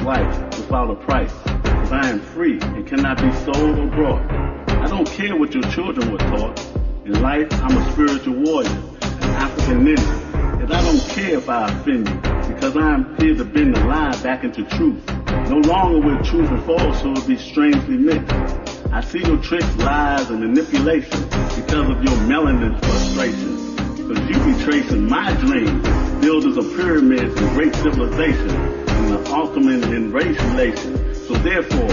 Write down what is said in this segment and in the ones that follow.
life without a price, because I am free and cannot be sold or bought. I don't care what your children were taught. In life, I'm a spiritual warrior, an African ninja, and I don't care if I offend you, because I am here to bend the lie back into truth. No longer will truth and falsehood be strangely mixed. I see your tricks, lies, and manipulation because of your melanin frustration. Because you be tracing my dreams, builders of pyramids and great civilization, and the ultimate in race relations. So therefore,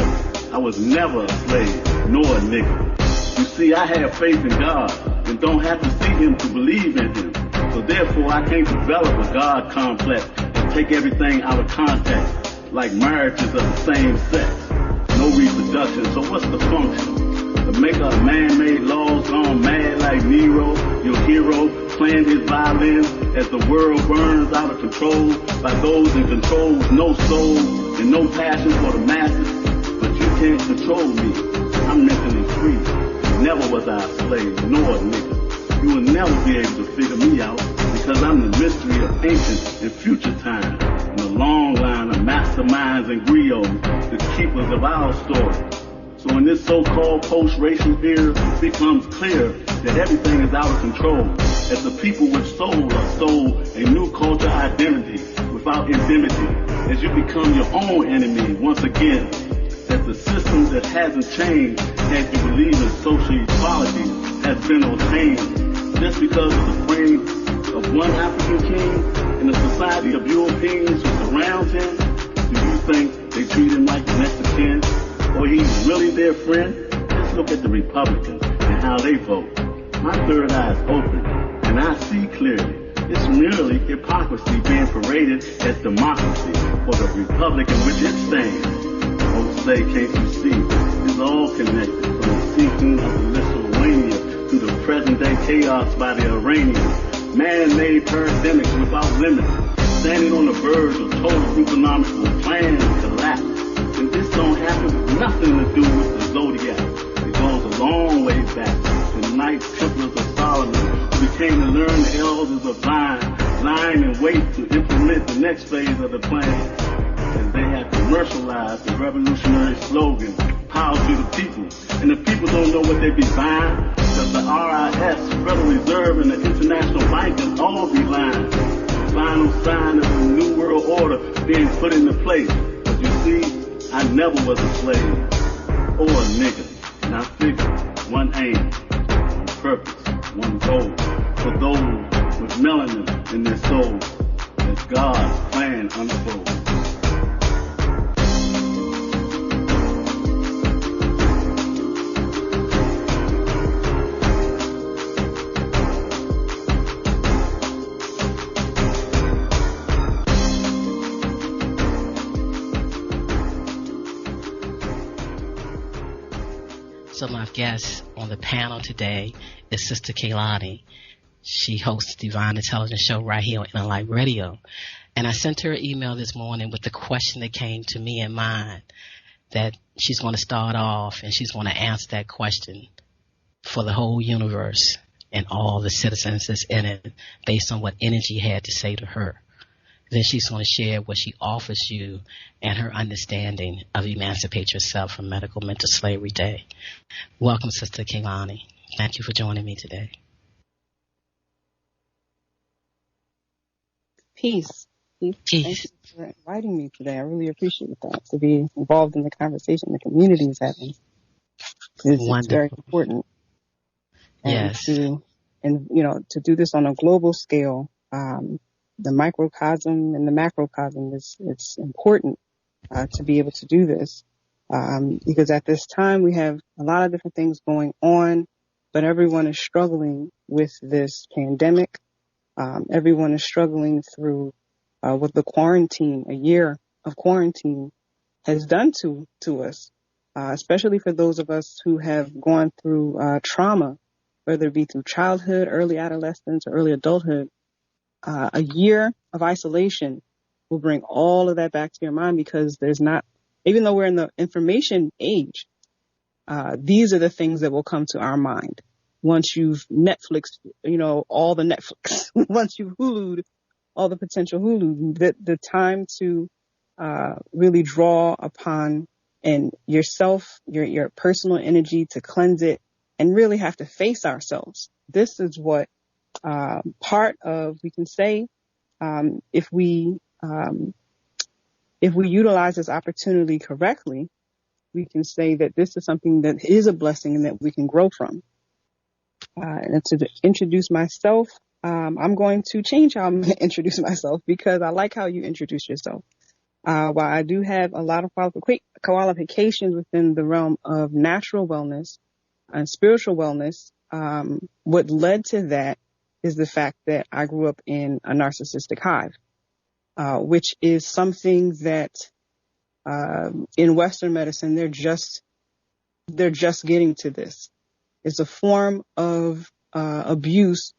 I was never a slave, nor a nigga. You see, I have faith in God, and don't have to see him to believe in him. So therefore, I can't develop a God complex and take everything out of context, like marriages of the same sex. No reproduction, so what's the function? To make up man-made laws gone mad like Nero, your hero, playing his violin as the world burns out of control by those in control with no soul and no passion for the masses. But you can't control me. I'm mentally free. Never was I a slave, nor a nigga. You will never be able to figure me out, because I'm the mystery of ancient and future time, and a long line of masterminds and griots, the keepers of our story. So in this so-called post-racial era, it becomes clear that everything is out of control, as the people with soul are sold a new culture identity without indemnity, as you become your own enemy once again, that the system that hasn't changed as you believe in social equality has been obtained just because of the frame of one African king in a society of Europeans who surround him. Do you think they treat him like the next of kin? Or he's really their friend? Let's look at the Republicans and how they vote. My third eye is open, and I see clearly. It's merely hypocrisy being paraded as democracy for the republic in which it stands. Folks say, can't you see? It's all connected, from the sinking of the Lithuania to the present-day chaos by the Iranians. Man-made pandemics without limits, standing on the verge of total economical plan collapse. And this don't have nothing to do with the Zodiac. It goes a long way back to the Knights Templars of Solomon, who became to learn the elders of lying in wait to implement the next phase of the plan. And they had commercialized the revolutionary slogan, power to the people. And the people don't know what they be buying, because the RIS, Federal Reserve, and the international bankers all be lying. Final sign of the New World Order being put into place. But you see, I never was a slave or a nigga, and I figured one aim, one purpose, one goal for those with melanin in their soul as God's plan unfolds. So my guest on the panel today is Sister Kehlani. She hosts the Divine Intelligence Show right here on Inner Light Radio. And I sent her an email this morning with the question that came to me in mind, that she's going to start off and she's going to answer that question for the whole universe and all the citizens that's in it based on what energy had to say to her. Then she's going to share what she offers you and her understanding of Emancipate Yourself from Medical Mental Slavery Day. Welcome, Sister Kehlani. Thank you for joining me today. Peace. Thank you for inviting me today. I really appreciate that, to be involved in the conversation the community is having. It's very important. And yes. To do this on a global scale, the microcosm and the macrocosm it's important to be able to do this, because at this time we have a lot of different things going on, but everyone is struggling with this pandemic. Everyone is struggling through what the quarantine, a year of quarantine, has done to us, especially for those of us who have gone through trauma, whether it be through childhood, early adolescence, or early adulthood. A year of isolation will bring all of that back to your mind, because there's not, even though we're in the information age, these are the things that will come to our mind. Once you've Netflixed, all the Netflix, once you've Hulu'd all the potential Hulu, the time to really draw upon and yourself, your personal energy to cleanse it and really have to face ourselves. This is what part of, we can say, if we utilize this opportunity correctly, we can say that this is something that is a blessing and that we can grow from. And to introduce myself, I'm going to change how I'm going to introduce myself because I like how you introduce yourself. While I do have a lot of qualifications within the realm of natural wellness and spiritual wellness, what led to that is the fact that I grew up in a narcissistic hive, which is something that in Western medicine they're just getting to this. It's a form of abuse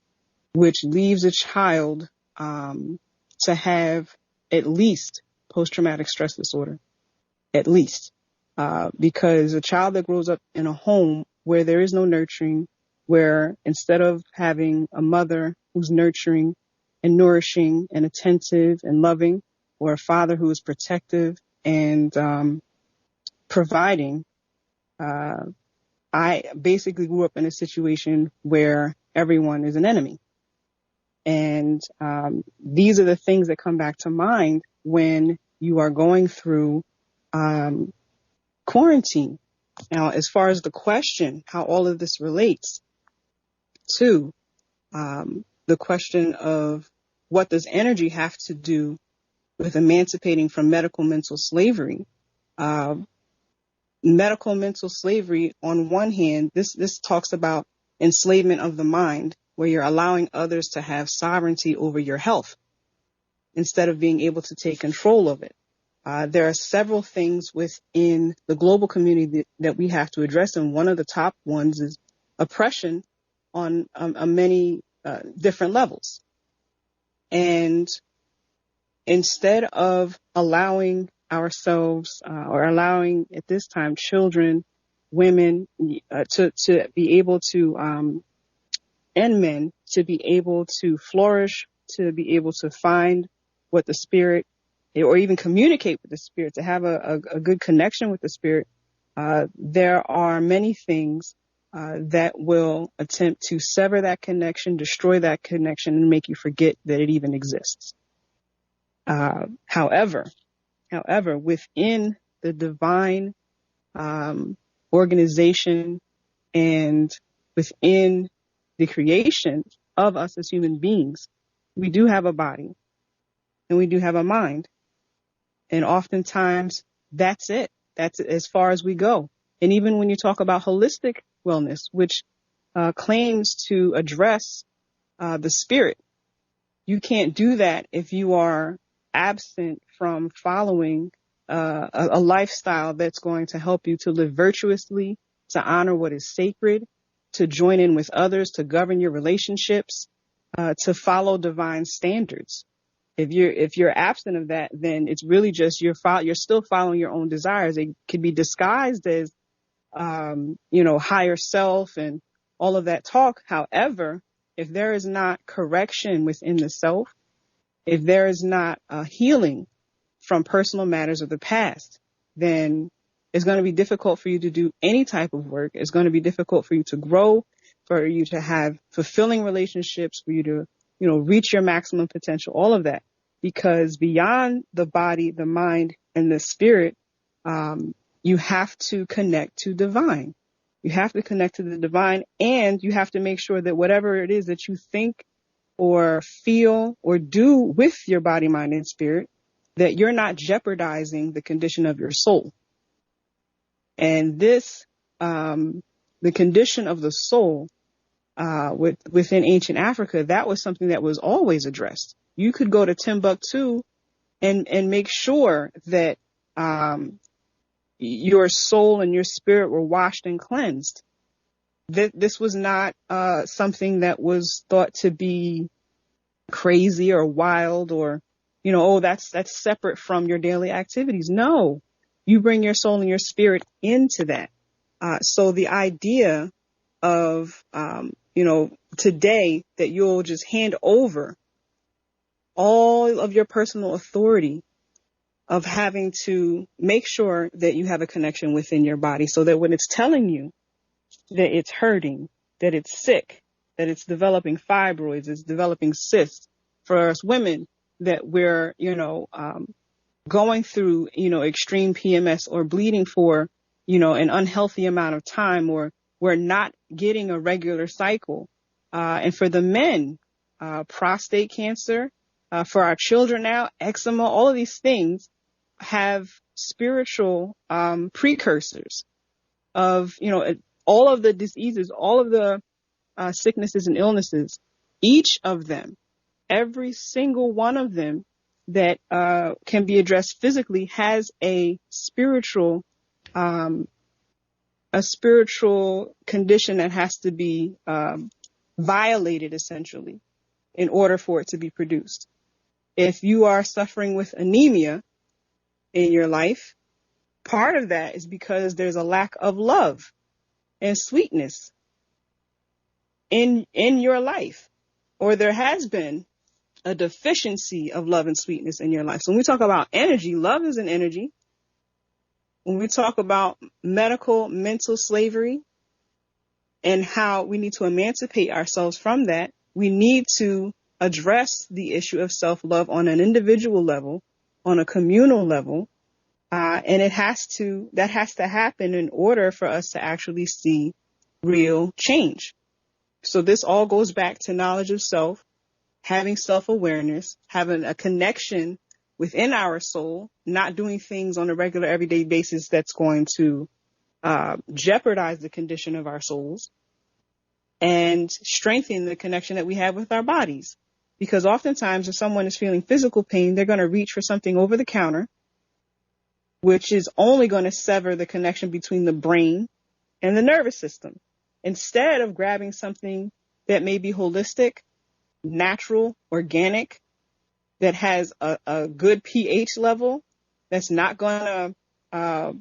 which leaves a child to have at least post-traumatic stress disorder, at least, because a child that grows up in a home where there is no nurturing, where instead of having a mother who's nurturing and nourishing and attentive and loving, or a father who is protective and providing, I basically grew up in a situation where everyone is an enemy. And these are the things that come back to mind when you are going through quarantine. Now, as far as the question, how all of this relates to the question of what does energy have to do with emancipating from medical mental slavery? Medical mental slavery, on one hand, this talks about enslavement of the mind, where you're allowing others to have sovereignty over your health instead of being able to take control of it. There are several things within the global community that we have to address, and one of the top ones is oppression on many different levels. And instead of allowing ourselves or allowing at this time children, women to be able to and men to be able to flourish, to be able to find what the spirit, or even communicate with the spirit, to have a good connection with the spirit, there are many things that will attempt to sever that connection, destroy that connection, and make you forget that it even exists. However, within the divine organization and within the creation of us as human beings, we do have a body and we do have a mind. And oftentimes that's it. That's as far as we go. And even when you talk about holistic wellness, which claims to address the spirit, you can't do that if you are absent from following a lifestyle that's going to help you to live virtuously, to honor what is sacred, to join in with others, to govern your relationships, to follow divine standards. If you're absent of that, then it's really just you're still following your own desires. It could be disguised as higher self and all of that talk. However, if there is not correction within the self, if there is not healing from personal matters of the past, then it's going to be difficult for you to do any type of work. It's going to be difficult for you to grow, for you to have fulfilling relationships, for you to, reach your maximum potential, all of that. Because beyond the body, the mind, and the spirit, you have to connect to divine. You have to connect to the divine, and you have to make sure that whatever it is that you think or feel or do with your body, mind, and spirit, that you're not jeopardizing the condition of your soul. And this, the condition of the soul, within ancient Africa, that was something that was always addressed. You could go to Timbuktu and make sure that, your soul and your spirit were washed and cleansed. This was not, something that was thought to be crazy or wild or, that's separate from your daily activities. No, you bring your soul and your spirit into that. So the idea of, today that you'll just hand over all of your personal authority of having to make sure that you have a connection within your body so that when it's telling you that it's hurting, that it's sick, that it's developing fibroids, it's developing cysts, for us women, that we're, going through, extreme PMS or bleeding for, an unhealthy amount of time, or we're not getting a regular cycle. And for the men, prostate cancer, for our children now, eczema, all of these things have spiritual precursors of, all of the diseases, all of the sicknesses and illnesses, each of them, every single one of them that can be addressed physically has a spiritual condition that has to be violated, essentially, in order for it to be produced. If you are suffering with anemia in your life, part of that is because there's a lack of love and sweetness in your life, or there has been a deficiency of love and sweetness in your life. So when we talk about energy, love is an energy. When we talk about mental slavery and how we need to emancipate ourselves from that, we need to address the issue of self-love on an individual level, on a communal level, and that has to happen in order for us to actually see real change. So this all goes back to knowledge of self, having self-awareness, having a connection within our soul, not doing things on a regular everyday basis that's going to jeopardize the condition of our souls, and strengthen the connection that we have with our bodies. Because oftentimes if someone is feeling physical pain, they're going to reach for something over the counter, which is only going to sever the connection between the brain and the nervous system, instead of grabbing something that may be holistic, natural, organic, that has a good pH level, that's not going to,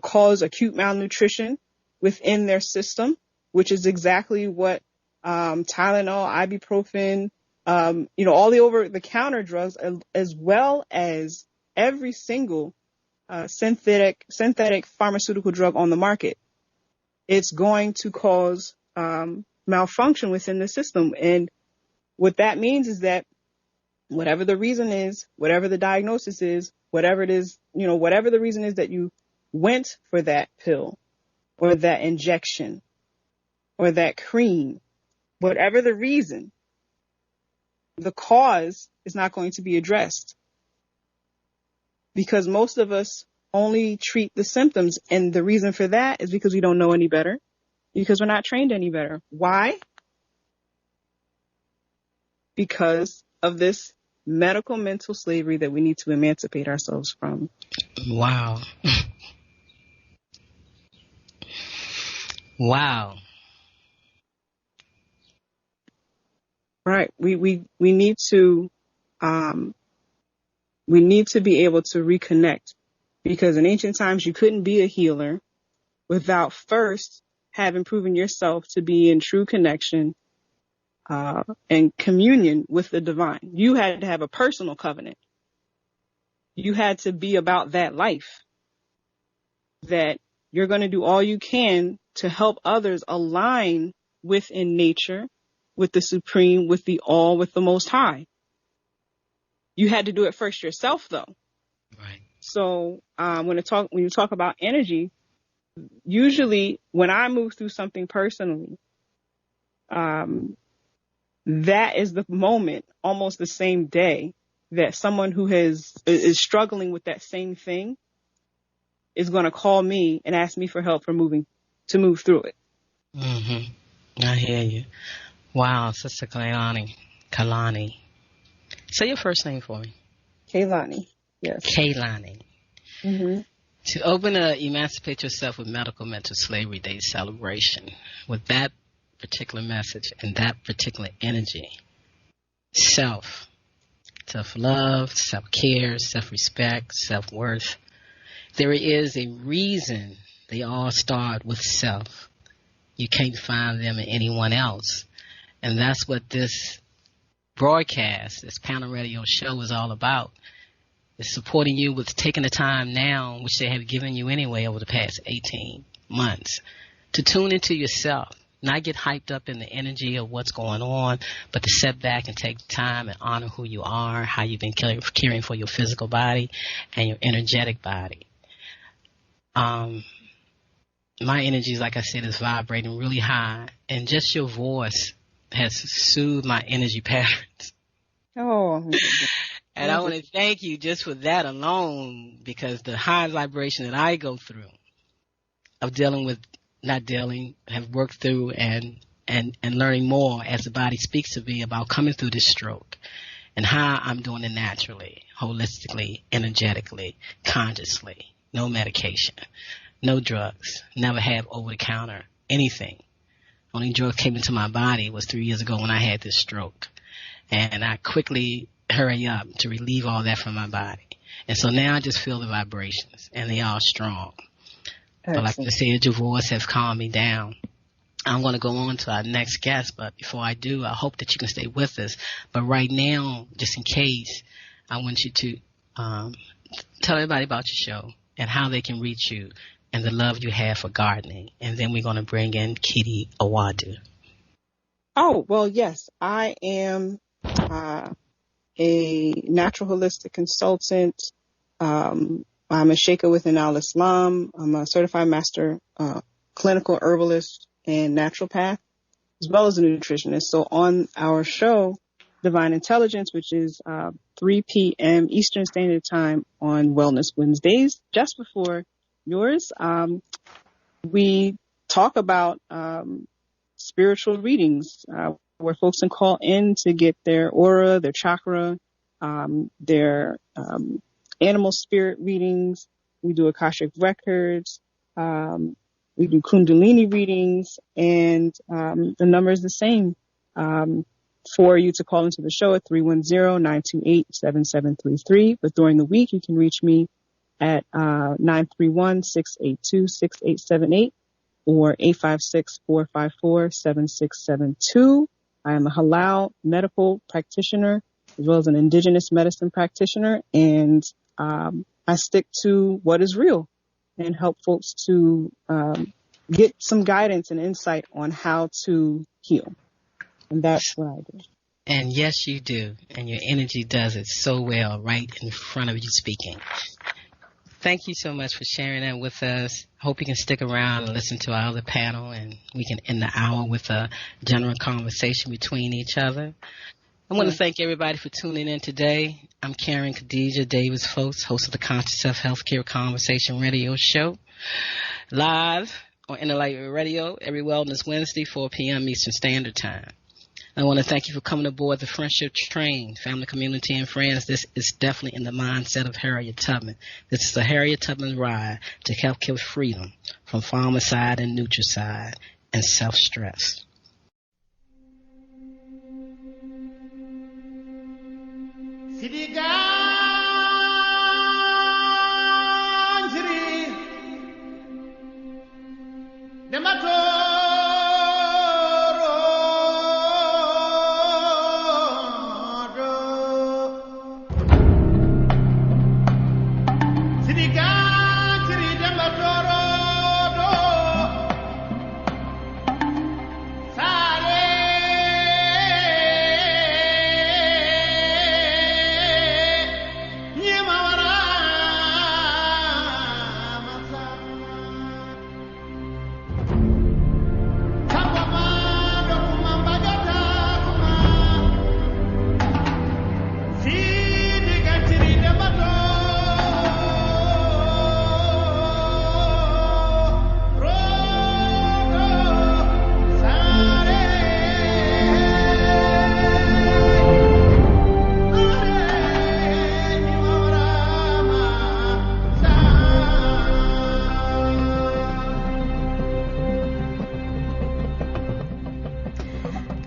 cause acute malnutrition within their system, which is exactly what Tylenol, ibuprofen, all the over-the-counter drugs, as well as every single synthetic pharmaceutical drug on the market. It's going to cause malfunction within the system. And what that means is that whatever the reason is, whatever the diagnosis is, whatever it is, whatever the reason is that you went for that pill or that injection or that cream, whatever the reason, the cause is not going to be addressed, because most of us only treat the symptoms. And the reason for that is because we don't know any better, because we're not trained any better. Why? Because of this medical mental slavery that we need to emancipate ourselves from. Wow. Wow. Right. We need to be able to reconnect, because in ancient times you couldn't be a healer without first having proven yourself to be in true connection and communion with the divine. You had to have a personal covenant. You had to be about that life, that you're going to do all you can to help others align within nature, with the supreme, with the all, with the most high. You had to do it first yourself, though. Right. So when you talk about energy, usually when I move through something personally, that is the moment, almost the same day, that someone who is struggling with that same thing is going to call me and ask me for help to move through it. Mm-hmm. I hear you. Wow, Sister Kalani. Say your first name for me. Kaylani. Yes. Kaylani. Mm-hmm. To open Emancipate Yourself with Medical Mental Slavery Day celebration, with that particular message and that particular energy, self-love, self-care, self-respect, self-worth. There is a reason they all start with self. You can't find them in anyone else. And that's what this broadcast, this panel radio show is all about. is supporting you with taking the time now, which they have given you anyway over the past 18 months, to tune into yourself. Not get hyped up in the energy of what's going on, but to step back and take time and honor who you are, how you've been caring for your physical body and your energetic body. My energy, like I said, is vibrating really high, and just your voice has soothed my energy patterns. Oh. And I want to thank you just for that alone, because the high vibration that I go through of have worked through and learning more as the body speaks to me about coming through this stroke and how I'm doing it naturally, holistically, energetically, consciously, no medication, no drugs, never have over-the-counter, anything. Only drug came into my body was 3 years ago when I had this stroke. And I quickly hurry up to relieve all that from my body. And so now I just feel the vibrations, and they are strong. But like I said, your voice has calmed me down. I'm going to go on to our next guest, but before I do, I hope that you can stay with us. But right now, just in case, I want you to tell everybody about your show and how they can reach you and the love you have for gardening. And then we're going to bring in Kitty Awadu. Oh, well, yes. I am a natural holistic consultant. I'm a Sheikha within Al-Islam. I'm a certified master clinical herbalist and naturopath, as well as a nutritionist. So on our show, Divine Intelligence, which is 3 p.m. Eastern Standard Time on Wellness Wednesdays, just before yours, we talk about spiritual readings where folks can call in to get their aura, their chakra, their animal spirit readings. We do Akashic records. We do Kundalini readings, and the number is the same for you to call into the show at 310-928-7733. But during the week, you can reach me at 931-682-6878 or 856-454-7672. I am a halal medical practitioner as well as an indigenous medicine practitioner, and I stick to what is real and help folks to get some guidance and insight on how to heal. And that's what I do. And yes, you do. And your energy does it so well right in front of you speaking. Thank you so much for sharing that with us. Hope you can stick around and listen to our other panel, and we can end the hour with a general conversation between each other. I want to thank everybody for tuning in today. I'm Karen Khadijah Davis-Foulks, host of the Conscious Self Healthcare Conversation Radio Show, live on Interlight Radio every Wellness Wednesday, 4 p.m. Eastern Standard Time. I want to thank you for coming aboard the Friendship Train, family, community, and friends. This is definitely in the mindset of Harriet Tubman. This is the Harriet Tubman ride to healthcare freedom from pharmacide and nutricide and self-stress.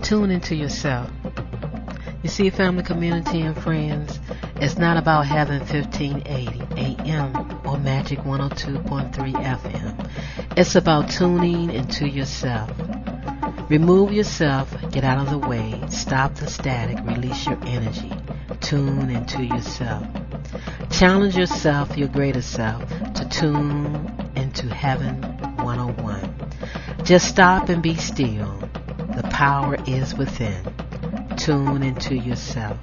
Tune into yourself. You see, family, community, and friends, it's not about having 1580 AM or Magic 102.3 FM. It's about tuning into yourself. Remove yourself, get out of the way, stop the static, release your energy. Tune into yourself. Challenge yourself, your greater self, to tune into Heaven 101. Just stop and be still. The power is within. Tune into yourself.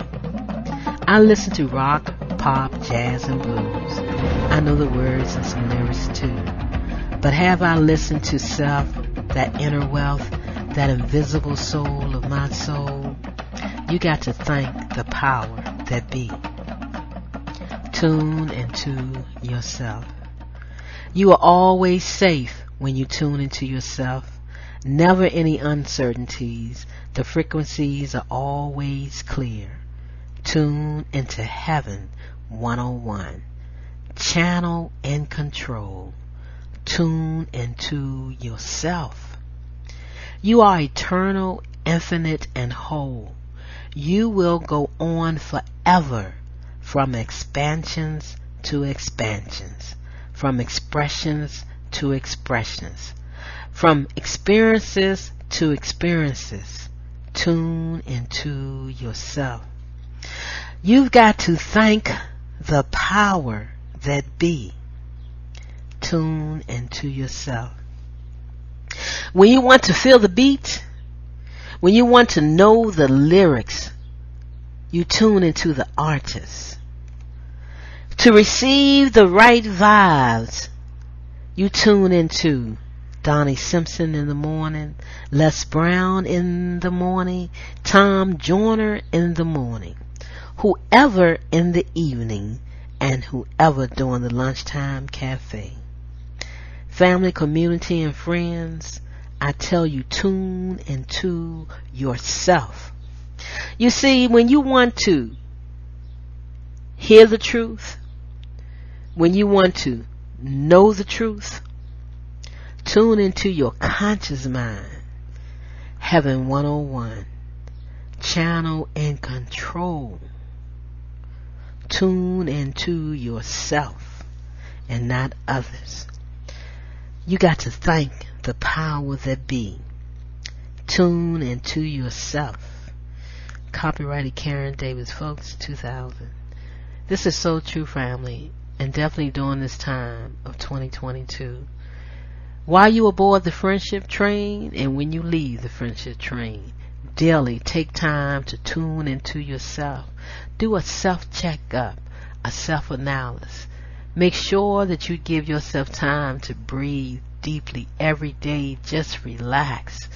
I listen to rock, pop, jazz, and blues. I know the words and some lyrics too. But have I listened to self, that inner wealth, that invisible soul of my soul? You got to thank the power that be. Tune into yourself. You are always safe when you tune into yourself. Never any uncertainties. The frequencies are always clear. Tune into Heaven 101. Channel and control. Tune into yourself. You are eternal, infinite, and whole. You will go on forever, from expansions to expansions, from expressions to expressions, from experiences to experiences. Tune into yourself. You've got to thank the power that be. Tune into yourself. When you want to feel the beat, when you want to know the lyrics, you tune into the artist. To receive the right vibes, you tune into Donnie Simpson in the morning, Les Brown in the morning, Tom Joyner in the morning, whoever in the evening, and whoever during the lunchtime cafe. Family, community, and friends, I tell you, tune into yourself. You see, when you want to hear the truth, when you want to know the truth, tune into your conscious mind. Heaven 101. Channel and control. Tune into yourself and not others. You got to thank the power that be. Tune into yourself. Copyrighted Karen Davis-Foulks, 2000. This is so true, family, and definitely during this time of 2022. While you aboard the friendship train and when you leave the friendship train, daily take time to tune into yourself. Do a self-checkup, a self-analysis. Make sure that you give yourself time to breathe deeply every day. Just relax.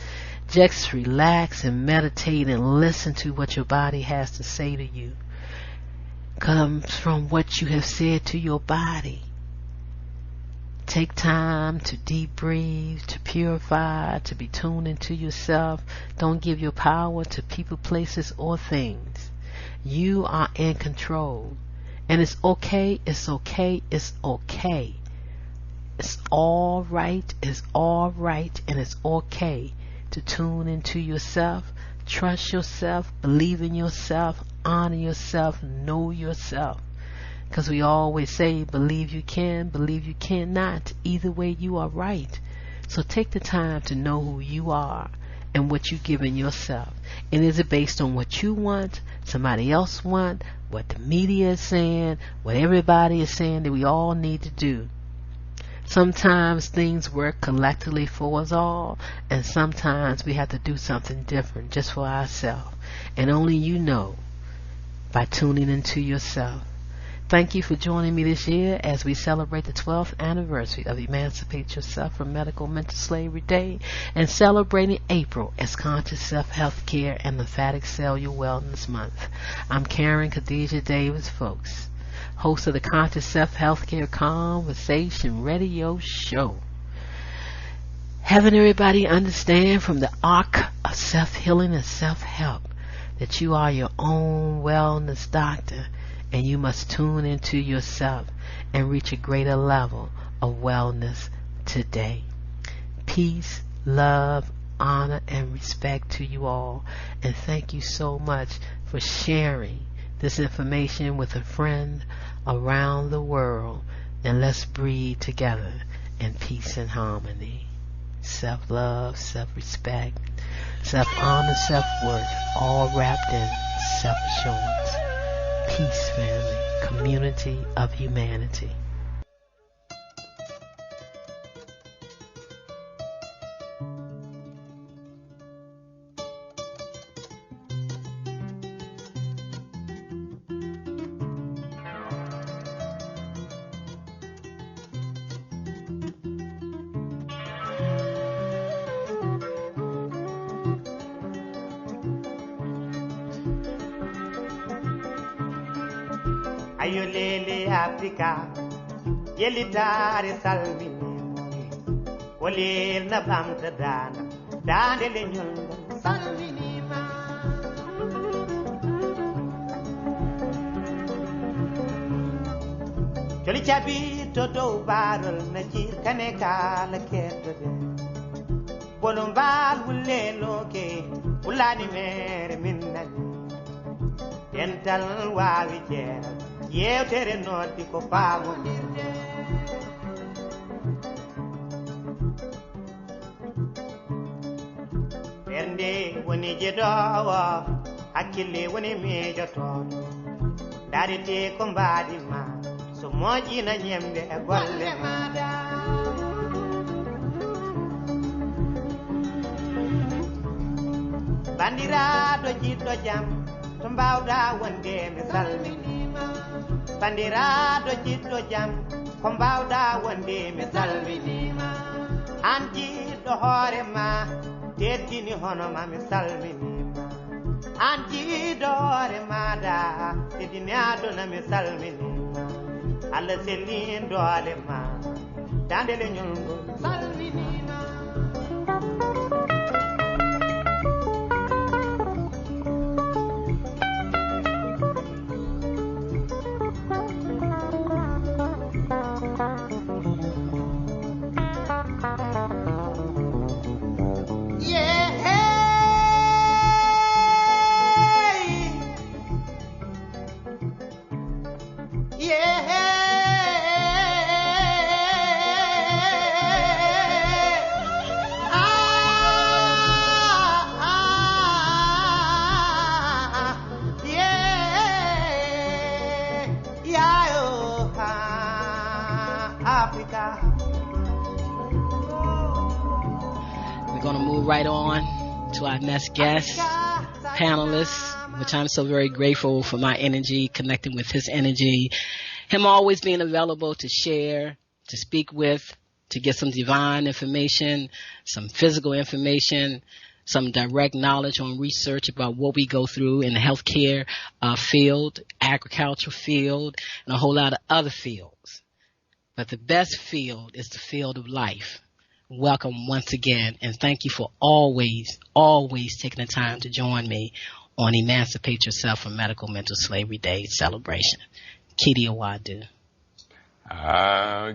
Just relax and meditate and listen to what your body has to say to you. Comes from what you have said to your body. Take time to deep breathe, to purify, to be tuned into yourself. Don't give your power to people, places, or things. You are in control. And it's okay, it's okay, it's okay. It's all right, and it's okay to tune into yourself. Trust yourself, believe in yourself, honor yourself, know yourself. Because we always say, believe you can, believe you cannot. Either way, you are right. So take the time to know who you are and what you give in yourself. And is it based on what you want, somebody else want, what the media is saying, what everybody is saying that we all need to do? Sometimes things work collectively for us all, and sometimes we have to do something different just for ourselves. And only you know by tuning into yourself. Thank you for joining me this year as we celebrate the 12th anniversary of Emancipate Yourself from Medical Mental Slavery Day and celebrating April as Conscious Self-Health Care and Lymphatic Cellular Wellness Month. I'm Karen Khadijah Davis-Foulks, host of the Conscious Self-Health Care Conversation Radio Show. Having everybody understand from the arc of self-healing and self-help that you are your own wellness doctor, and you must tune into yourself and reach a greater level of wellness today. Peace, love, honor, and respect to you all. And thank you so much for sharing this information with a friend around the world. And let's breathe together in peace and harmony. Self-love, self-respect, self-honor, self-worth, all wrapped in self-assurance. Peace, family. Community of humanity. Ayolele Africa, yelitare salvini, olil na bamta dana, dane le nyundo salvini ma. Joli chabi to do barrel na jir kaneka la ketode. Bolumbal wulle loke, ulani mere minnani. Dental wawi jera. Yewtere noddi ko faamodirde ɓernde woni jeɗowo hakkille woni miijotoɗo darete ko mbaadi ma so moƴƴina ñemde e golle maɗa bandiraɗo jiɗɗo jam to mbawɗa wonde mi salminima bandiraɗo jiɗɗo jam ko mbawɗa wonde mi salminima an jiɗɗo hoore ma teddini hono ma mi salminima an jiɗɗo hoore maɗa teddini aduna mi salminima Allah sellin doole ma dandele ñolngol salminima Right on to our next guest, panelist, which I'm so very grateful for my energy, connecting with his energy, him always being available to share, to speak with, to get some divine information, some physical information, some direct knowledge on research about what we go through in the healthcare field, agricultural field, and a whole lot of other fields. But the best field is the field of life. Welcome once again, and thank you for always taking the time to join me on Emancipate Yourself from Medical Mental Slavery Day celebration. Kidi Awadu.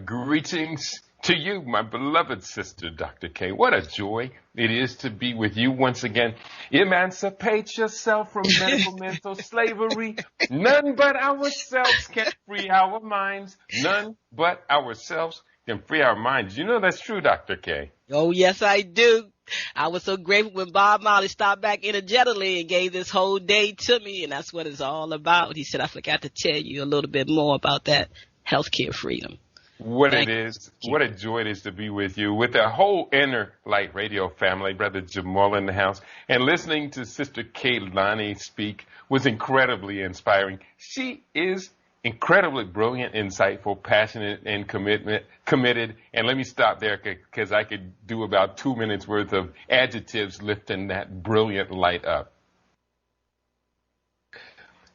Greetings to you, my beloved sister, Dr. K. What a joy it is to be with you once again. Emancipate yourself from medical mental slavery. None but ourselves can free our minds. None but ourselves can free our minds. You know that's true, Dr. K. Oh, yes, I do. I was so grateful when Bob Marley stopped back energetically and gave this whole day to me, and that's what it's all about. He said, I forgot to tell you a little bit more about that healthcare freedom. What it is, what a joy it is to be with you, with the whole Inner Light Radio family, Brother Jamal in the house, and listening to Sister Kaylani speak was incredibly inspiring. She is incredibly brilliant, insightful, passionate, and committed. And let me stop there because I could do about 2 minutes worth of adjectives lifting that brilliant light up.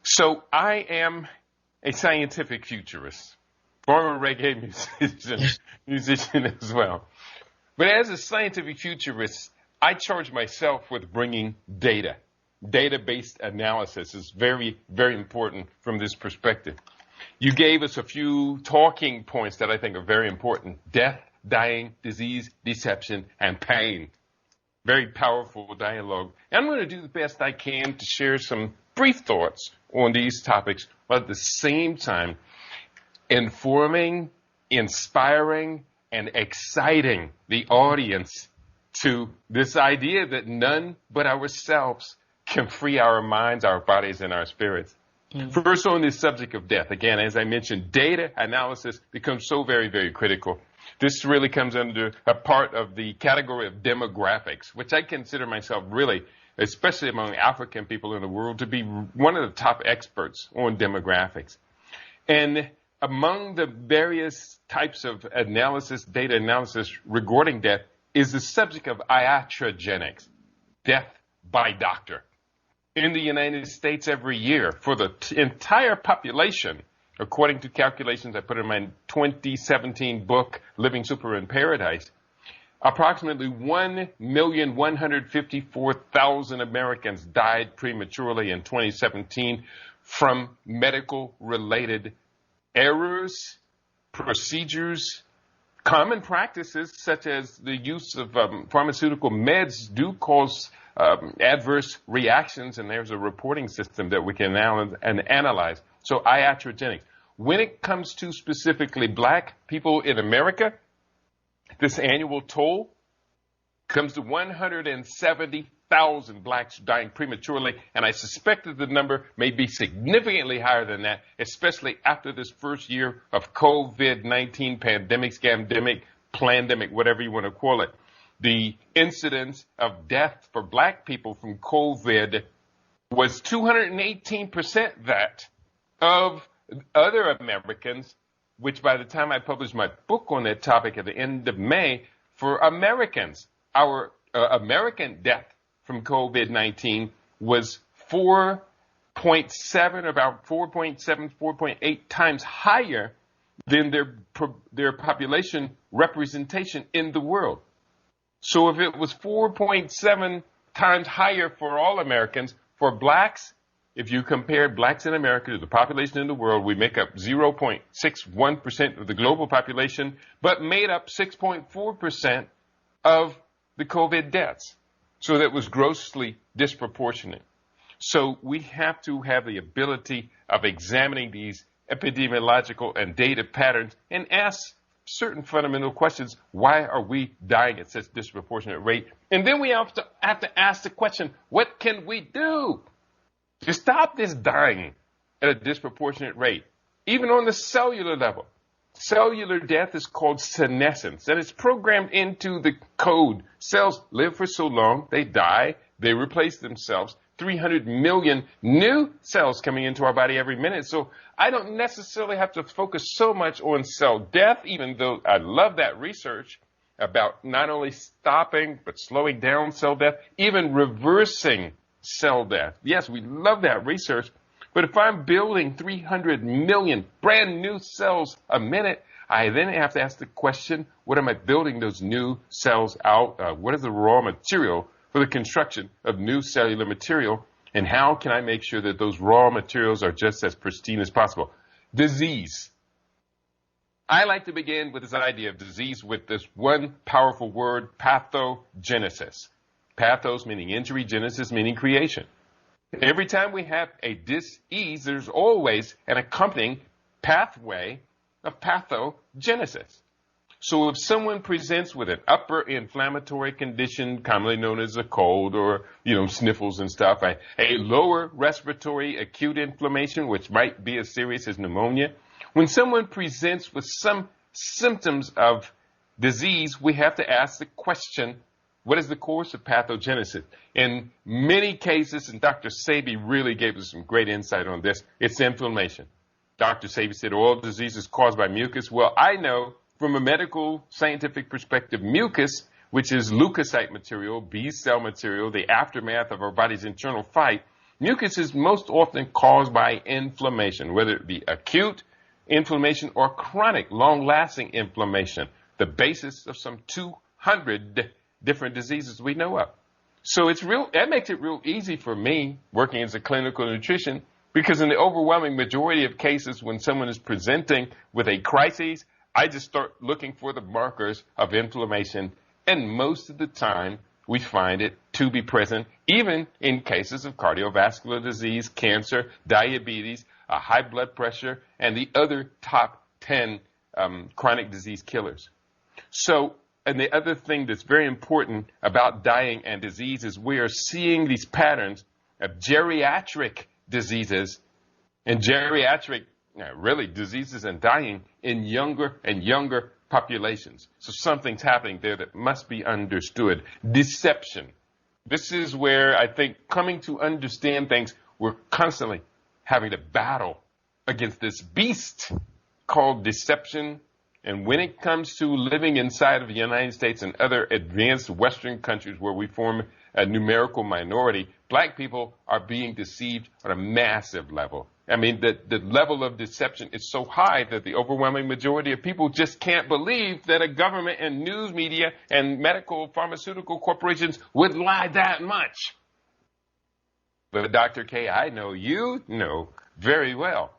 So I am a scientific futurist, former reggae musician as well. But as a scientific futurist, I charge myself with bringing data. Data-based analysis is very, very important from this perspective. You gave us a few talking points that I think are very important. Death, dying, disease, deception, and pain. Very powerful dialogue. And I'm going to do the best I can to share some brief thoughts on these topics, but at the same time, informing, inspiring, and exciting the audience to this idea that none but ourselves can free our minds, our bodies, and our spirits. First, on this subject of death, again, as I mentioned, data analysis becomes so very, very critical. This really comes under a part of the category of demographics, which I consider myself really, especially among African people in the world, to be one of the top experts on demographics. And among the various types of analysis, data analysis regarding death, is the subject of iatrogenics, death by doctor. In the United States every year, for the entire population, according to calculations I put in my 2017 book, Living Super in Paradise, approximately 1,154,000 Americans died prematurely in 2017 from medical-related errors, procedures, common practices such as the use of pharmaceutical meds do cause adverse reactions, and there's a reporting system that we can analyze. So iatrogenics. When it comes to specifically black people in America, this annual toll comes to 170,000 blacks dying prematurely, and I suspect that the number may be significantly higher than that, especially after this first year of COVID-19 pandemic, scamdemic, plandemic, whatever you want to call it. The incidence of death for black people from COVID was 218% that of other Americans, which by the time I published my book on that topic at the end of May, for Americans, our American death from COVID-19 was 4.7, about 4.7, 4.8 times higher than their population representation in the world. So if it was 4.7 times higher for all Americans, for blacks, if you compare blacks in America to the population in the world, we make up 0.61% of the global population, but made up 6.4% of the COVID deaths. So that was grossly disproportionate. So we have to have the ability of examining these epidemiological and data patterns and ask certain fundamental questions. Why are we dying at such disproportionate rate? And then we have to ask the question, what can we do to stop this dying at a disproportionate rate? Even on the cellular level. Cellular death is called senescence, and it's programmed into the code. Cells live for so long, they die, they replace themselves. 300 million new cells coming into our body every minute. So I don't necessarily have to focus so much on cell death, even though I love that research about not only stopping, but slowing down cell death, even reversing cell death. Yes, we love that research. But if I'm building 300 million brand new cells a minute, I then have to ask the question, what am I building those new cells out of? What is the raw material for the construction of new cellular material, and how can I make sure that those raw materials are just as pristine as possible? Disease. I like to begin with this idea of disease with this one powerful word, pathogenesis. Pathos meaning injury, genesis meaning creation. Every time we have a disease, there's always an accompanying pathway of pathogenesis. So if someone presents with an upper inflammatory condition, commonly known as a cold or, sniffles and stuff, a lower respiratory acute inflammation, which might be as serious as pneumonia, when someone presents with some symptoms of disease, we have to ask the question, what is the course of pathogenesis? In many cases, and Dr. Sebi really gave us some great insight on this, it's inflammation. Dr. Sebi said all disease is caused by mucus. Well, I know from a medical scientific perspective, mucus, which is leukocyte material, B cell material, the aftermath of our body's internal fight, mucus is most often caused by inflammation, whether it be acute inflammation or chronic, long-lasting inflammation, the basis of some 200 different diseases we know of. So that makes it real easy for me working as a clinical nutrition, because in the overwhelming majority of cases when someone is presenting with a crisis, I just start looking for the markers of inflammation, and most of the time we find it to be present, even in cases of cardiovascular disease, cancer, diabetes, high blood pressure, and the other top 10 chronic disease killers. So, and the other thing that's very important about dying and disease is we are seeing these patterns of geriatric diseases and geriatric, really diseases and dying in younger and younger populations. So something's happening there that must be understood. Deception. This is where I think coming to understand things, we're constantly having to battle against this beast called deception. And when it comes to living inside of the United States and other advanced Western countries where we form a numerical minority, black people are being deceived on a massive level. I mean, the level of deception is so high that the overwhelming majority of people just can't believe that a government and news media and medical pharmaceutical corporations would lie that much. But Dr. K, I know you know very well.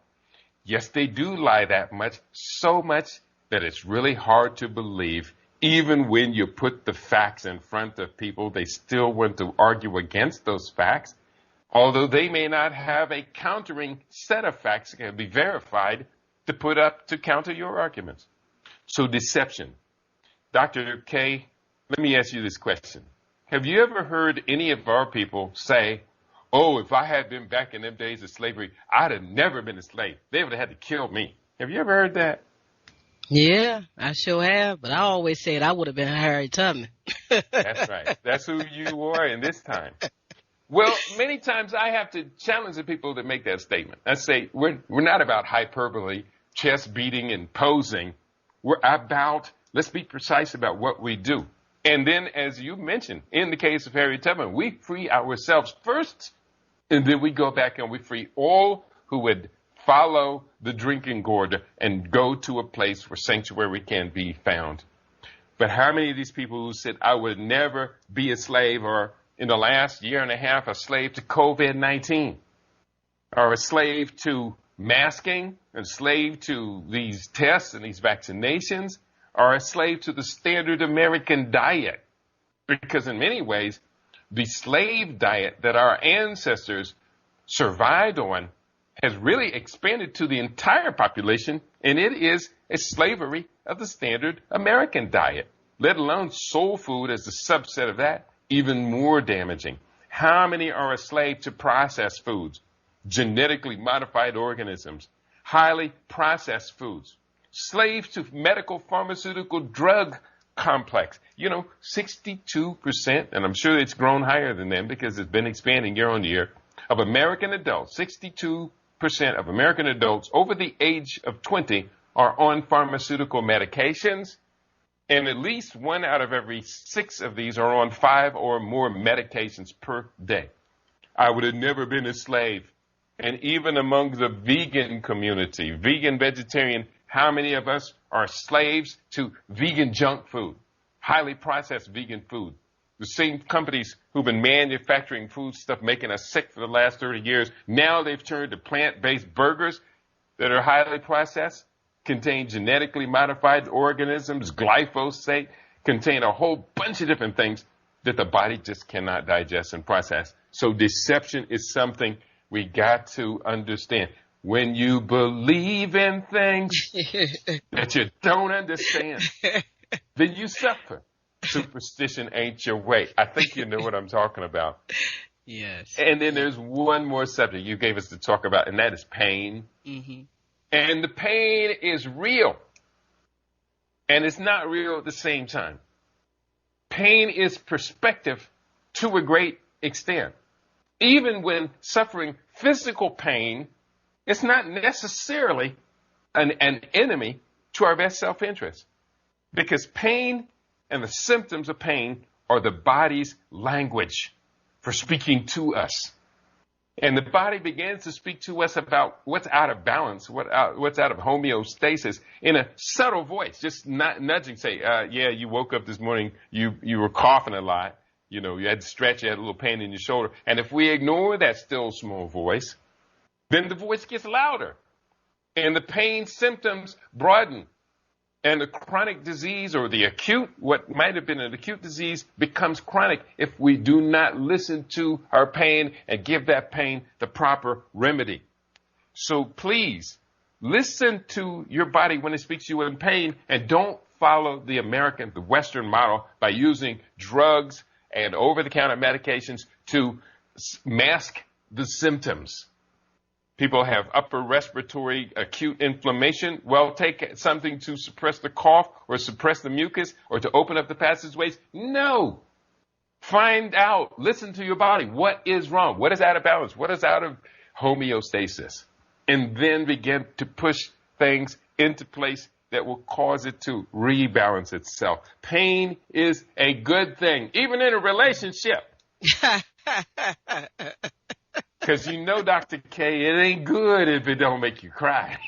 Yes, they do lie that much, so much that it's really hard to believe. Even when you put the facts in front of people, they still want to argue against those facts, although they may not have a countering set of facts that can be verified to put up to counter your arguments. So deception. Dr. K, let me ask you this question. Have you ever heard any of our people say, oh, if I had been back in them days of slavery, I'd have never been a slave. They would have had to kill me. Have you ever heard that? Yeah, I sure have, but I always said I would have been Harriet Tubman. That's right. That's who you are in this time. Well, many times I have to challenge the people that make that statement. I say, we're not about hyperbole, chest beating and posing. We're about, let's be precise about what we do. And then, as you mentioned, in the case of Harriet Tubman, we free ourselves first, and then we go back and we free all who would follow the drinking gourd and go to a place where sanctuary can be found. But how many of these people who said, I would never be a slave, or in the last year and a half, a slave to COVID-19, or a slave to masking, a slave to these tests and these vaccinations, or a slave to the standard American diet? Because in many ways, the slave diet that our ancestors survived on has really expanded to the entire population, and it is a slavery of the standard American diet, let alone soul food as a subset of that, even more damaging. How many are a slave to processed foods, genetically modified organisms, highly processed foods, slaves to medical pharmaceutical drug complex? 62%, and I'm sure it's grown higher than them because it's been expanding year on year, of American adults, 62% of American adults over the age of 20 are on pharmaceutical medications, and at least 1 out of every 6 of these are on 5 or more medications per day. I would have never been a slave. And even among the vegan community, vegan, vegetarian, how many of us are slaves to vegan junk food, highly processed vegan food? The same companies who've been manufacturing food stuff, making us sick for the last 30 years, now they've turned to plant-based burgers that are highly processed, contain genetically modified organisms, glyphosate, contain a whole bunch of different things that the body just cannot digest and process. So deception is something we got to understand. When you believe in things that you don't understand, then you suffer. Superstition ain't your way. I think you know what I'm talking about. Yes. And then there's one more subject you gave us to talk about, and that is pain. Mm-hmm. And the pain is real. And it's not real at the same time. Pain is perspective to a great extent. Even when suffering physical pain, it's not necessarily an enemy to our best self-interest. Because pain and the symptoms of pain are the body's language for speaking to us. And the body begins to speak to us about what's out of balance, what's out of homeostasis in a subtle voice, just not nudging, say, yeah, you woke up this morning, you were coughing a lot, you had to stretch, you had a little pain in your shoulder. And if we ignore that still small voice, then the voice gets louder and the pain symptoms broaden. And the chronic disease, or the acute, what might have been an acute disease, becomes chronic if we do not listen to our pain and give that pain the proper remedy. So please, listen to your body when it speaks to you in pain, and don't follow the Western model by using drugs and over-the-counter medications to mask the symptoms. People have upper respiratory acute inflammation. Well, take something to suppress the cough or suppress the mucus or to open up the passageways. No. Find out, listen to your body. What is wrong? What is out of balance? What is out of homeostasis? And then begin to push things into place that will cause it to rebalance itself. Pain is a good thing, even in a relationship. Because you know, Dr. K, it ain't good if it don't make you cry.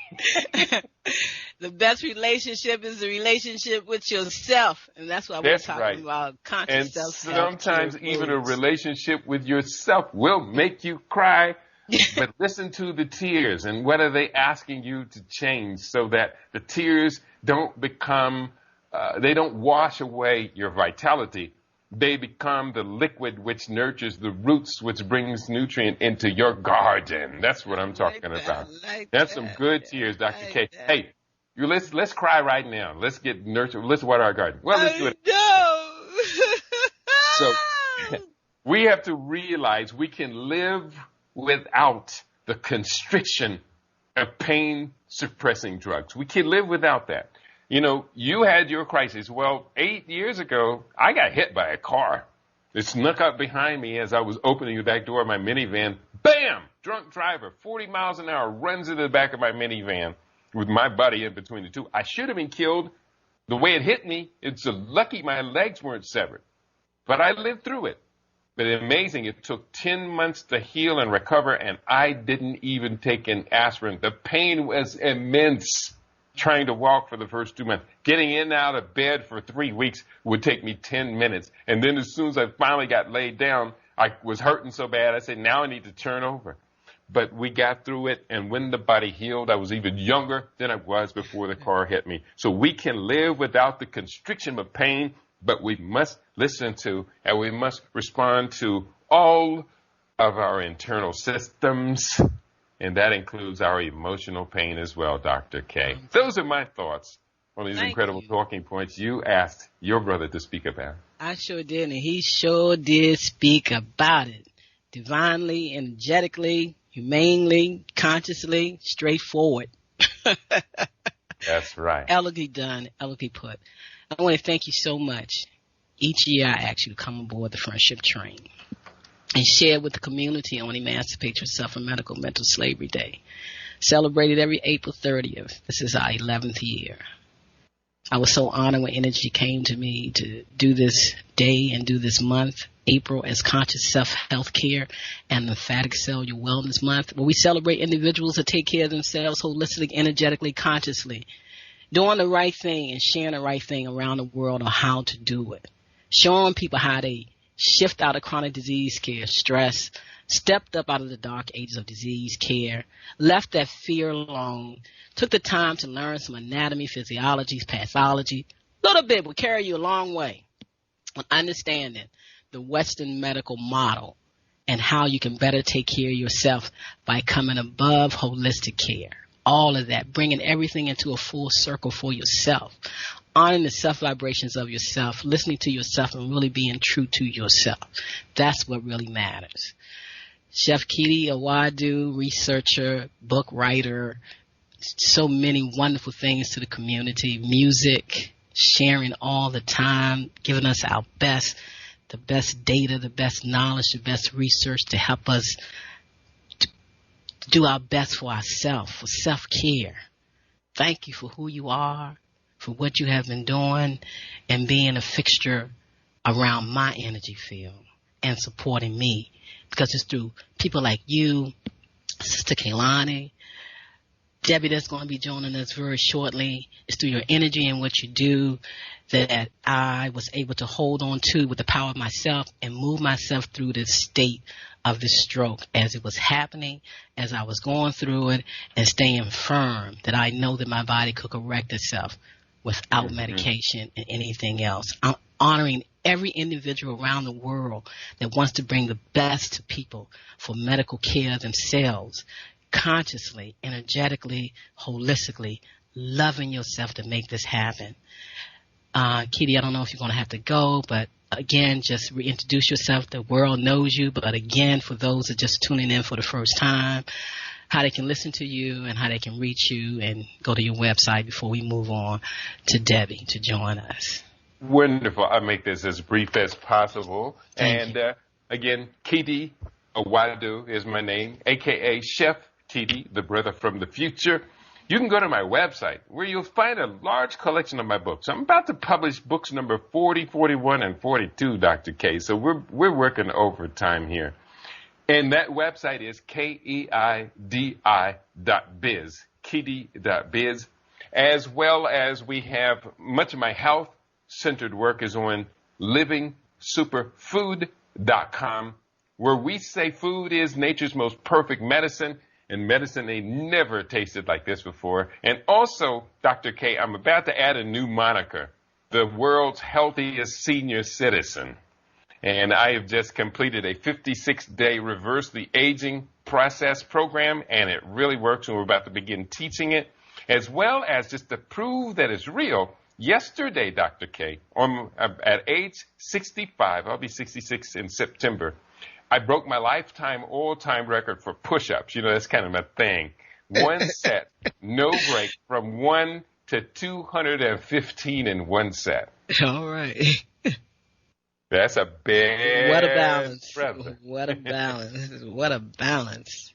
The best relationship is the relationship with yourself. And that's what we're talking about, conscious self-care. And sometimes even a relationship with yourself will make you cry. But listen to the tears, and what are they asking you to change so that the tears don't become, they don't wash away your vitality. They become the liquid which nurtures the roots, which brings nutrient into your garden. That's what I'm talking about. That's some good tears, Dr. K. Hey, let's cry right now. Let's get nurture. Let's water our garden. Well, let's do it. So we have to realize we can live without the constriction of pain-suppressing drugs. We can live without that. You know, you had your crisis. Well, 8 years ago, I got hit by a car. It snuck up behind me as I was opening the back door of my minivan. Bam! Drunk driver, 40 miles an hour, runs into the back of my minivan with my buddy in between the two. I should have been killed. The way it hit me, it's lucky my legs weren't severed. But I lived through it. But amazing, it took 10 months to heal and recover, and I didn't even take an aspirin. The pain was immense trying to walk for the first 2 months. Getting in and out of bed for 3 weeks would take me 10 minutes. And then as soon as I finally got laid down, I was hurting so bad, I said, now I need to turn over. But we got through it, and when the body healed, I was even younger than I was before the car hit me. So we can live without the constriction of pain, but we must listen to and we must respond to all of our internal systems, and that includes our emotional pain as well, Dr. K. Those are my thoughts on these incredible talking points you asked your brother to speak about. I sure did, and he sure did speak about it. Divinely, energetically, humanely, consciously, straightforward. That's right. Elegantly done, elegantly put. I want to thank you so much. Each year I ask you to come aboard the Friendship Train and share with the community on Emancipate Yourself from Medical Mental Slavery Day. Celebrated every April 30th. This is our 11th year. I was so honored when energy came to me to do this day and do this month, April, as Conscious Self-Health Care and Lymphatic Cellular Wellness Month, where we celebrate individuals that take care of themselves holistically, energetically, consciously, doing the right thing and sharing the right thing around the world on how to do it. Showing people how they shift out of chronic disease care, stress, stepped up out of the dark ages of disease care, left that fear alone, took the time to learn some anatomy, physiology, pathology. A little bit will carry you a long way on understanding the Western medical model and how you can better take care of yourself by coming above holistic care. All of that, bringing everything into a full circle for yourself, honoring the self-vibrations of yourself, listening to yourself, and really being true to yourself. That's what really matters. Chef Kidi Awadu, researcher, book writer, so many wonderful things to the community, music, sharing all the time, giving us our best, the best data, the best knowledge, the best research to help us do our best for ourselves, for self-care. Thank you for who you are, for what you have been doing, and being a fixture around my energy field and supporting me. Because it's through people like you, Sister Kaylani, Debbie that's going to be joining us very shortly. It's through your energy and what you do that I was able to hold on to with the power of myself and move myself through this state of this stroke as it was happening, as I was going through it, and staying firm that I know that my body could correct itself without medication and anything else. I'm honoring every individual around the world that wants to bring the best to people for medical care themselves, consciously, energetically, holistically, loving yourself to make this happen. Kitty, I don't know if you're going to have to go, but again, just reintroduce yourself. The world knows you, but again, for those that are just tuning in for the first time, how they can listen to you and how they can reach you and go to your website before we move on to Debbie to join us. Wonderful. I'll make this as brief as possible. Again, Kidi Owadu is my name, a.k.a. Chef Kidi, the brother from the future. You can go to my website where you'll find a large collection of my books. I'm about to publish books number 40, 41, and 42, Dr. K. So we're working overtime here. And that website is KEIDI.biz, Kidi.biz, as well as we have much of my health-centered work is on livingsuperfood.com, where we say food is nature's most perfect medicine, and medicine they never tasted like this before. And also, Dr. K, I'm about to add a new moniker, the world's healthiest senior citizen. And I have just completed a 56-day reverse the aging process program, and it really works, and we're about to begin teaching it, as well as just to prove that it's real. Yesterday, Dr. K, at age 65, I'll be 66 in September, I broke my lifetime all-time record for push-ups. You know, that's kind of my thing. One set, no break, from 1 to 215 in one set. All right. That's a big What a balance. brother. What a balance. What a balance.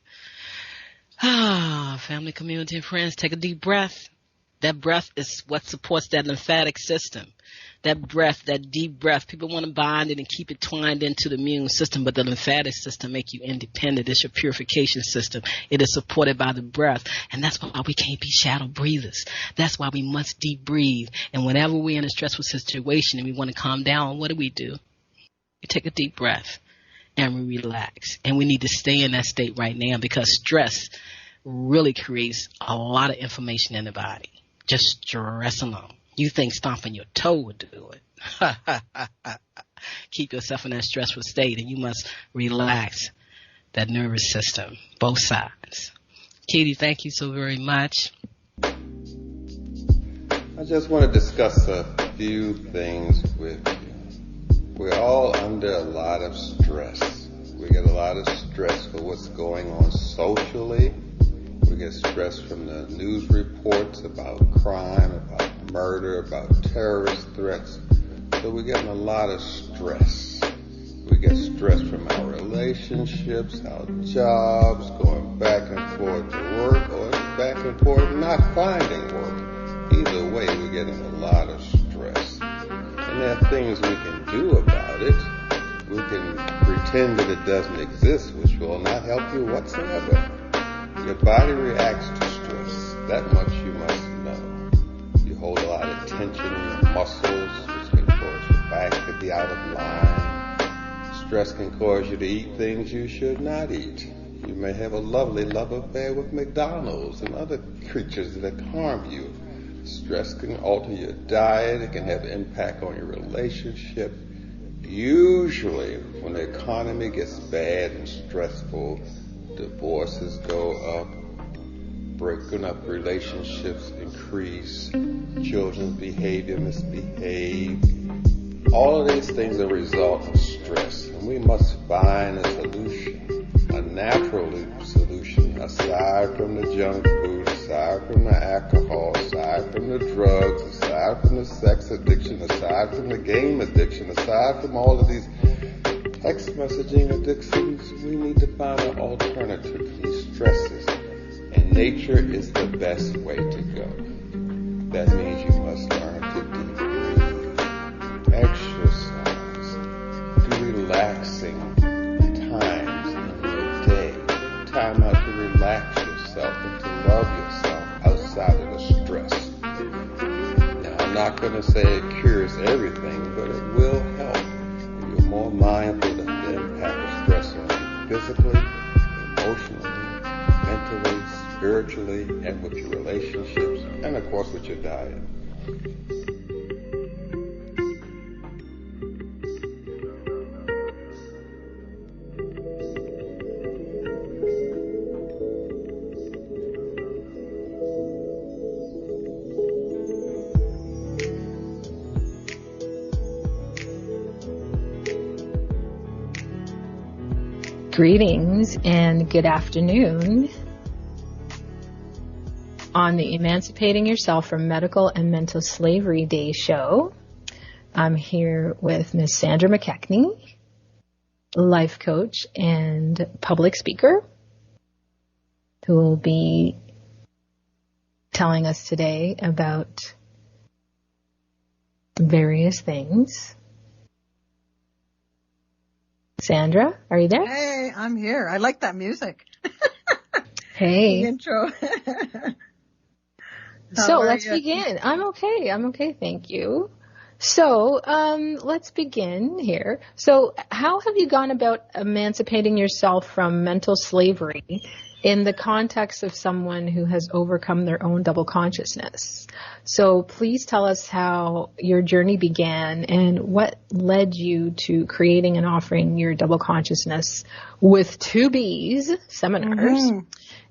Ah, family, community, and friends, take a deep breath. That breath is what supports that lymphatic system. That breath, that deep breath, people want to bind it and keep it twined into the immune system, but the lymphatic system make you independent. It's your purification system. It is supported by the breath, and that's why we can't be shadow breathers. That's why we must deep breathe. And whenever we're in a stressful situation and we want to calm down, what do? We take a deep breath and we relax. And we need to stay in that state right now because stress really creates a lot of inflammation in the body. Just stress alone. You think stomping your toe would do it. Keep yourself in that stressful state, and you must relax that nervous system, both sides. Katie, thank you so very much. I just want to discuss a few things with you. We're all under a lot of stress. We get a lot of stress for what's going on socially. We get stress from the news reports about crime, about murder, about terrorist threats. So we're getting a lot of stress. We get stress from our relationships, our jobs, going back and forth to work, or back and forth not finding work. Either way, we're getting a lot of stress. And there are things we can do about it. We can pretend that it doesn't exist, which will not help you whatsoever. Your body reacts to stress. That much you must know. You hold a lot of tension in your muscles, which can cause your back to be out of line. Stress can cause you to eat things you should not eat. You may have a lovely love affair with McDonald's and other creatures that harm you. Stress can alter your diet. It can have an impact on your relationship. Usually, when the economy gets bad and stressful, divorces go up, breaking up relationships increase, children's behavior misbehave. All of these things are a result of stress, and we must find a solution, a natural solution, aside from the junk food, aside from the alcohol, aside from the drugs, aside from the sex addiction, aside from the game addiction, aside from all of these text messaging addictions. We need to find an alternative to these stresses, and nature is the best way to go. That means you must learn to deep breathe, exercise, do relaxing times in your day, time out to relax yourself and to love yourself outside of the stress. Now, I'm not going to say it cures everything, but it will help. You're more mindful of the impact of stress on you physically, emotionally, mentally, spiritually, and with your relationships, and of course with your diet. Greetings and good afternoon. on the Emancipating Yourself from Medical and Mental Slavery Day show. I'm here with Miss Sandra McKechnie, life coach and public speaker, who will be telling us today about various things. Sandra, are you there? Hey, I'm here. I like that music. Hey. The intro. So let's begin. I'm okay. Thank you. So let's begin here. So how have you gone about emancipating yourself from mental slavery in the context of someone who has overcome their own double consciousness? So please tell us how your journey began and what led you to creating and offering your double consciousness with 2 B's seminars. Mm-hmm.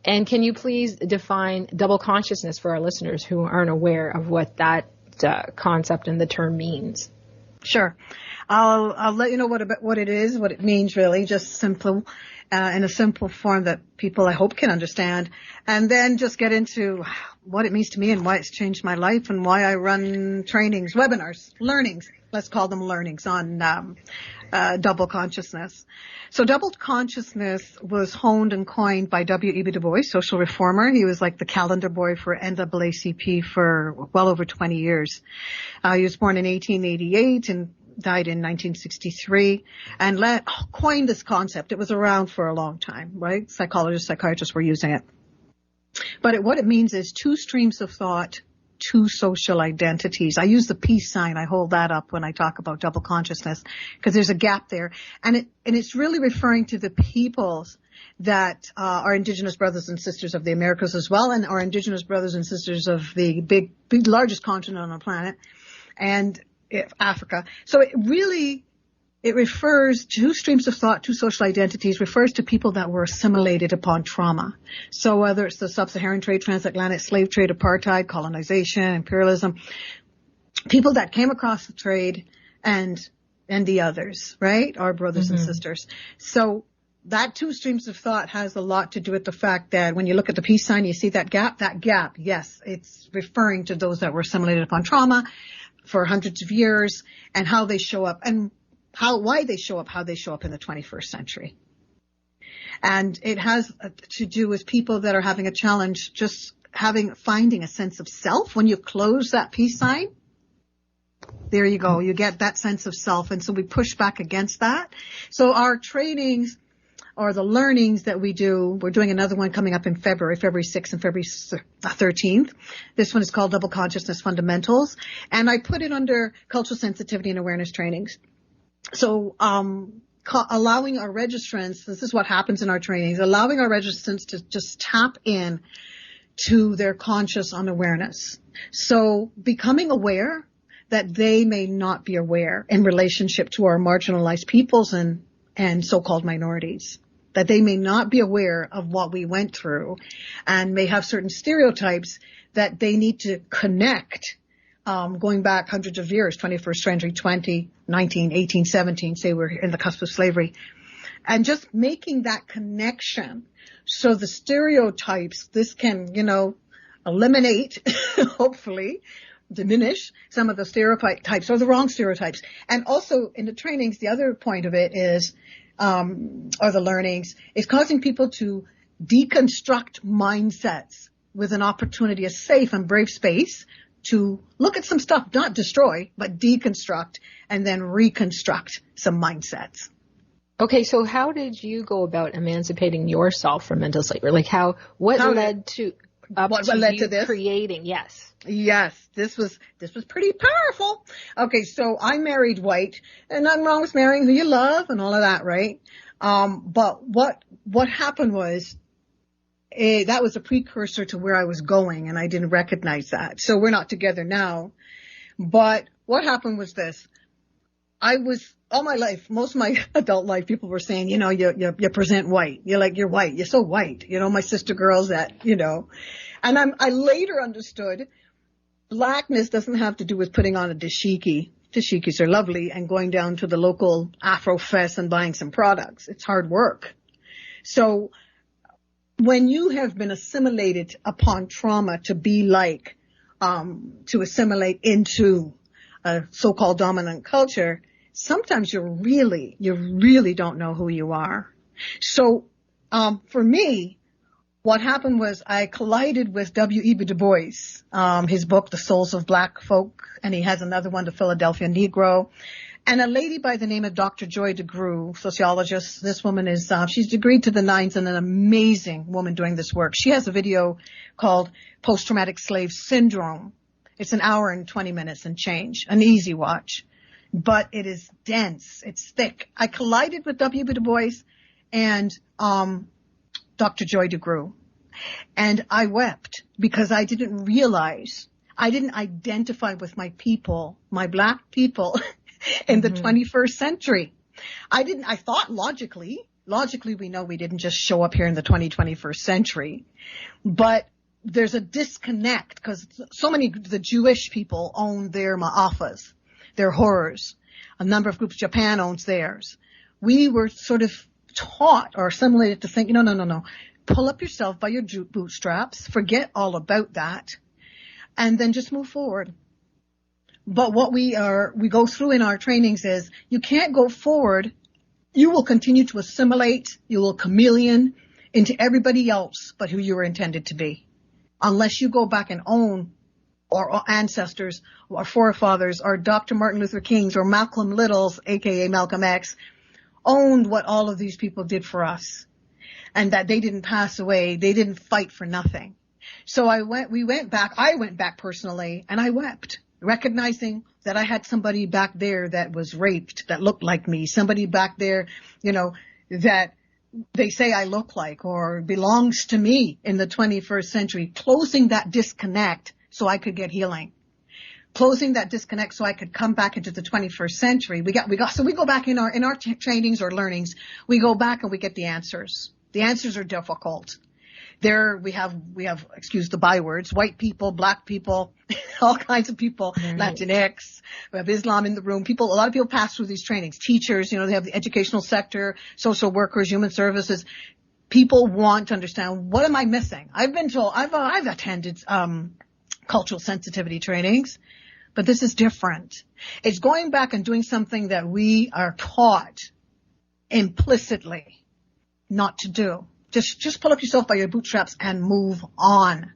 And can you please define double consciousness for our listeners who aren't aware of what that concept and the term means? Sure. I'll let you know what it is, what it means really, just simple, in a simple form that people I hope can understand, and then just get into what it means to me and why it's changed my life and why I run trainings, webinars, learnings, let's call them learnings on double consciousness. So double consciousness was honed and coined by W.E.B. Du Bois, social reformer. He was like the calendar boy for NAACP for well over 20 years. He was born in 1888 and died in 1963 and coined this concept. It was around for a long time, right? Psychologists, psychiatrists were using it. But what it means is 2 streams of thought, 2 social identities. I use the peace sign. I hold that up when I talk about double consciousness because there's a gap there. And it's really referring to the peoples that are Indigenous brothers and sisters of the Americas as well, and are Indigenous brothers and sisters of the big largest continent on the planet, and Africa. So it refers to 2 streams of thought, 2 social identities, refers to people that were assimilated upon trauma. So whether it's the sub-Saharan trade, transatlantic slave trade, apartheid, colonization, imperialism, people that came across the trade and the others, right? Our brothers and sisters. So that 2 streams of thought has a lot to do with the fact that when you look at the peace sign, you see that gap, yes, it's referring to those that were assimilated upon trauma for hundreds of years and how they show up and why they show up, how they show up in the 21st century. And it has to do with people that are having a challenge just finding a sense of self. When you close that peace sign, there you go. You get that sense of self. And so we push back against that. So our trainings or the learnings that we do, we're doing another one coming up in February 6th and February 13th. This one is called Double Consciousness Fundamentals. And I put it under cultural sensitivity and awareness trainings. So, allowing our registrants, this is what happens in our trainings, allowing our registrants to just tap in to their conscious unawareness. So becoming aware that they may not be aware in relationship to our marginalized peoples and so-called minorities, that they may not be aware of what we went through and may have certain stereotypes that they need to connect going back hundreds of years, 21st century, 20, 19, 18, 17, say we're in the cusp of slavery, and just making that connection so the stereotypes, this can, eliminate, hopefully, diminish some of the stereotypes or the wrong stereotypes. And also in the trainings, the other point of it is, or the learnings, is causing people to deconstruct mindsets with an opportunity, a safe and brave space to look at some stuff, not destroy, but deconstruct and then reconstruct some mindsets. Okay, so how did you go about emancipating yourself from mental slavery? Like what led to this? Creating? Yes. Yes, this was pretty powerful. Okay, so I married white, and nothing wrong with marrying who you love and all of that, right? But what happened was, that was a precursor to where I was going, and I didn't recognize that. So we're not together now. But what happened was this. I was, all my life, most of my adult life, people were saying, you present white. You're white. You're so white. My sister girls that, And I later understood blackness doesn't have to do with putting on a dashiki. Dashikis are lovely, and going down to the local Afro Fest and buying some products. It's hard work. So when you have been assimilated upon trauma to be like, to assimilate into a so-called dominant culture, sometimes you really don't know who you are. So, for me, what happened was I collided with W.E.B. Du Bois, his book, The Souls of Black Folk, and he has another one, The Philadelphia Negro. And a lady by the name of Dr. Joy DeGruy, sociologist. This woman is, she's degreed to the nines and an amazing woman doing this work. She has a video called Post-Traumatic Slave Syndrome. It's an hour and 20 minutes and change, an easy watch. But it is dense. It's thick. I collided with W.B. Du Bois and, Dr. Joy DeGruy. And I wept because I didn't realize, I didn't identify with my people, my black people, in the 21st century. I thought logically we know we didn't just show up here in the 21st century, but there's a disconnect because so many, the Jewish people own their ma'afas, their horrors. A number of groups, Japan owns theirs. We were sort of taught or assimilated to think, no. Pull up yourself by your bootstraps, forget all about that, and then just move forward. But what we go through in our trainings is you can't go forward. You will continue to assimilate. You will chameleon into everybody else but who you were intended to be. Unless you go back and own our ancestors, our forefathers, or Dr. Martin Luther King's or Malcolm Little's, aka Malcolm X, owned what all of these people did for us. And that they didn't pass away. They didn't fight for nothing. So I went back personally, and I wept, recognizing that I had somebody back there that was raped, that looked like me, somebody back there, that they say I look like or belongs to me in the 21st century, closing that disconnect so I could get healing. Closing that disconnect so I could come back into the 21st century. So we go back in our trainings or learnings, we go back and we get the answers. The answers are difficult. There we have, excuse the bywords, white people, black people, all kinds of people, right. Latinx, we have Islam in the room. A lot of people pass through these trainings. Teachers, they have the educational sector, social workers, human services. People want to understand, what am I missing? I've been told, I've attended, cultural sensitivity trainings, but this is different. It's going back and doing something that we are taught implicitly not to do. Just pull up yourself by your bootstraps and move on.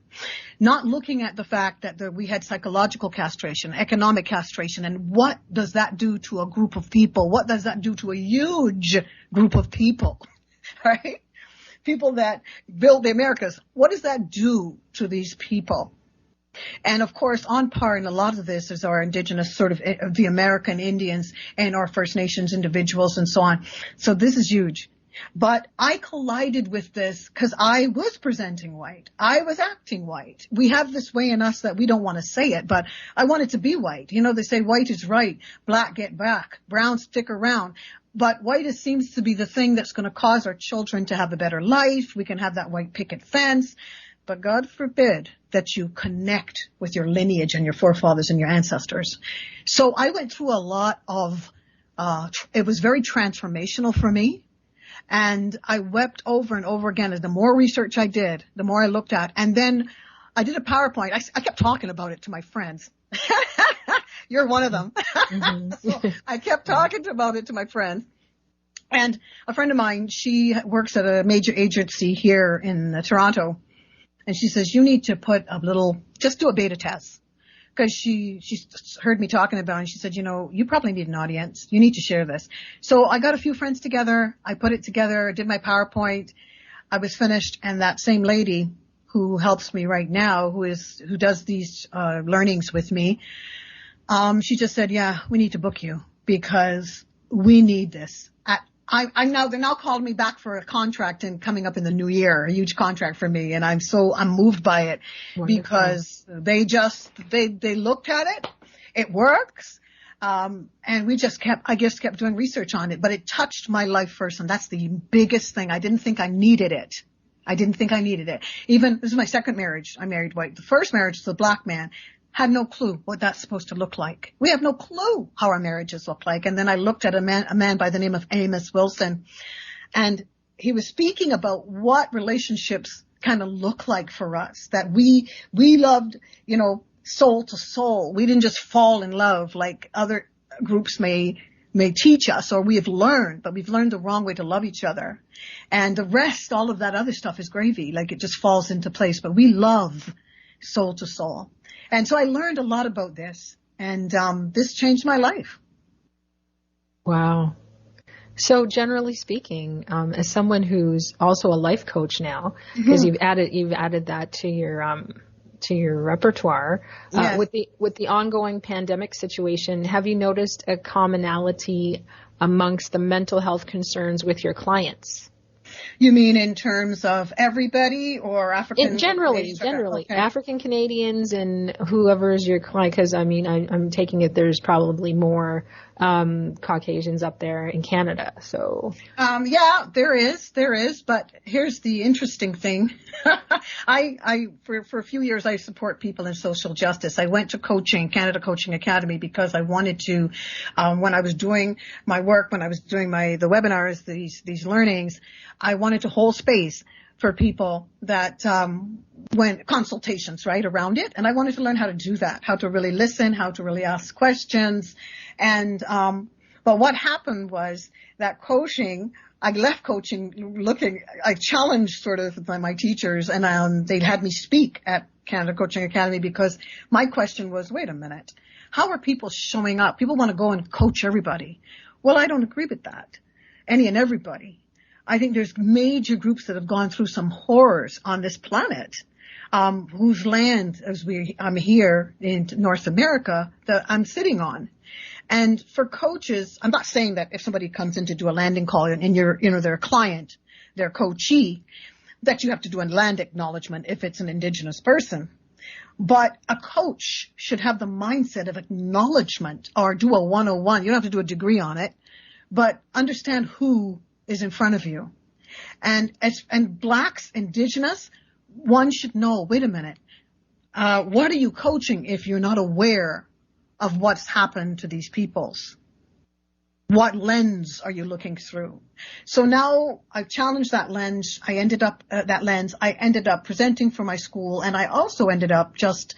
Not looking at the fact that we had psychological castration, economic castration, and what does that do to a group of people? What does that do to a huge group of people, right? People that build the Americas. What does that do to these people? And of course, on par in a lot of this is our indigenous sort of the American Indians and our First Nations individuals and so on. So this is huge. But I collided with this because I was presenting white. I was acting white. We have this way in us that we don't want to say it, but I wanted to be white. They say white is right, black get back, brown stick around. But white seems to be the thing that's going to cause our children to have a better life. We can have that white picket fence. But God forbid that you connect with your lineage and your forefathers and your ancestors. So I went through a lot of, it was very transformational for me. And I wept over and over again. As the more research I did, the more I looked at. And then I did a PowerPoint. I kept talking about it to my friends. You're one of them. So I kept talking about it to my friends. And a friend of mine, she works at a major agency here in Toronto. And she says, you need to just do a beta test. Because she heard me talking about it, and she said, you probably need an audience. You need to share this. So I got a few friends together. I put it together, did my PowerPoint. I was finished, and that same lady who helps me right now, who does these learnings with me, she just said, yeah, we need to book you because we need this. They're now calling me back for a contract and coming up in the new year, a huge contract for me. And I'm moved by it. Wonderful. Because they looked at it. It works. And I just kept doing research on it, but it touched my life first. And that's the biggest thing. I didn't think I needed it. Even, this is my second marriage. I married white. The first marriage was a black man. Had no clue what that's supposed to look like. We have no clue how our marriages look like. And then I looked at a man by the name of Amos Wilson, and he was speaking about what relationships kind of look like for us, that we loved, soul to soul. We didn't just fall in love like other groups may teach us, or we have learned, but we've learned the wrong way to love each other. And the rest, all of that other stuff is gravy, like it just falls into place. But we love soul to soul. And so I learned a lot about this, and this changed my life. Wow. So generally speaking, as someone who's also a life coach now, because you've added that to your repertoire, Yes. with the ongoing pandemic situation, have you noticed a commonality amongst the mental health concerns with your clients? You mean in terms of everybody or African? Generally, Okay. African Canadians and whoever's your client, because I'm taking it there's probably more Caucasians up there in Canada. So yeah, there is. But here's the interesting thing. For a few years, I support people in social justice. I went to Canada Coaching Academy, because I wanted to, when I was doing my work, when I was doing the webinars, these learnings, I wanted to hold space for people that went consultations right around it, and I wanted to learn how to do that, how to really listen, how to really ask questions, and but what happened was that I left coaching I challenged sort of my teachers, and they had me speak at Canada Coaching Academy, because my question was, wait a minute, how are people showing up? People want to go and coach everybody. Well, I don't agree with that. Any and everybody. I think there's major groups that have gone through some horrors on this planet, whose land, I'm here in North America, that I'm sitting on. And for coaches, I'm not saying that if somebody comes in to do a landing call and you're, their client, their coachee, that you have to do a land acknowledgement if it's an Indigenous person. But a coach should have the mindset of acknowledgement, or do a 101. You don't have to do a degree on it, but understand who is in front of you. And Blacks, Indigenous, one should know, wait a minute, what are you coaching if you're not aware of what's happened to these peoples? What lens are you looking through? So now I've challenged that lens. I ended up presenting for my school, and I also ended up just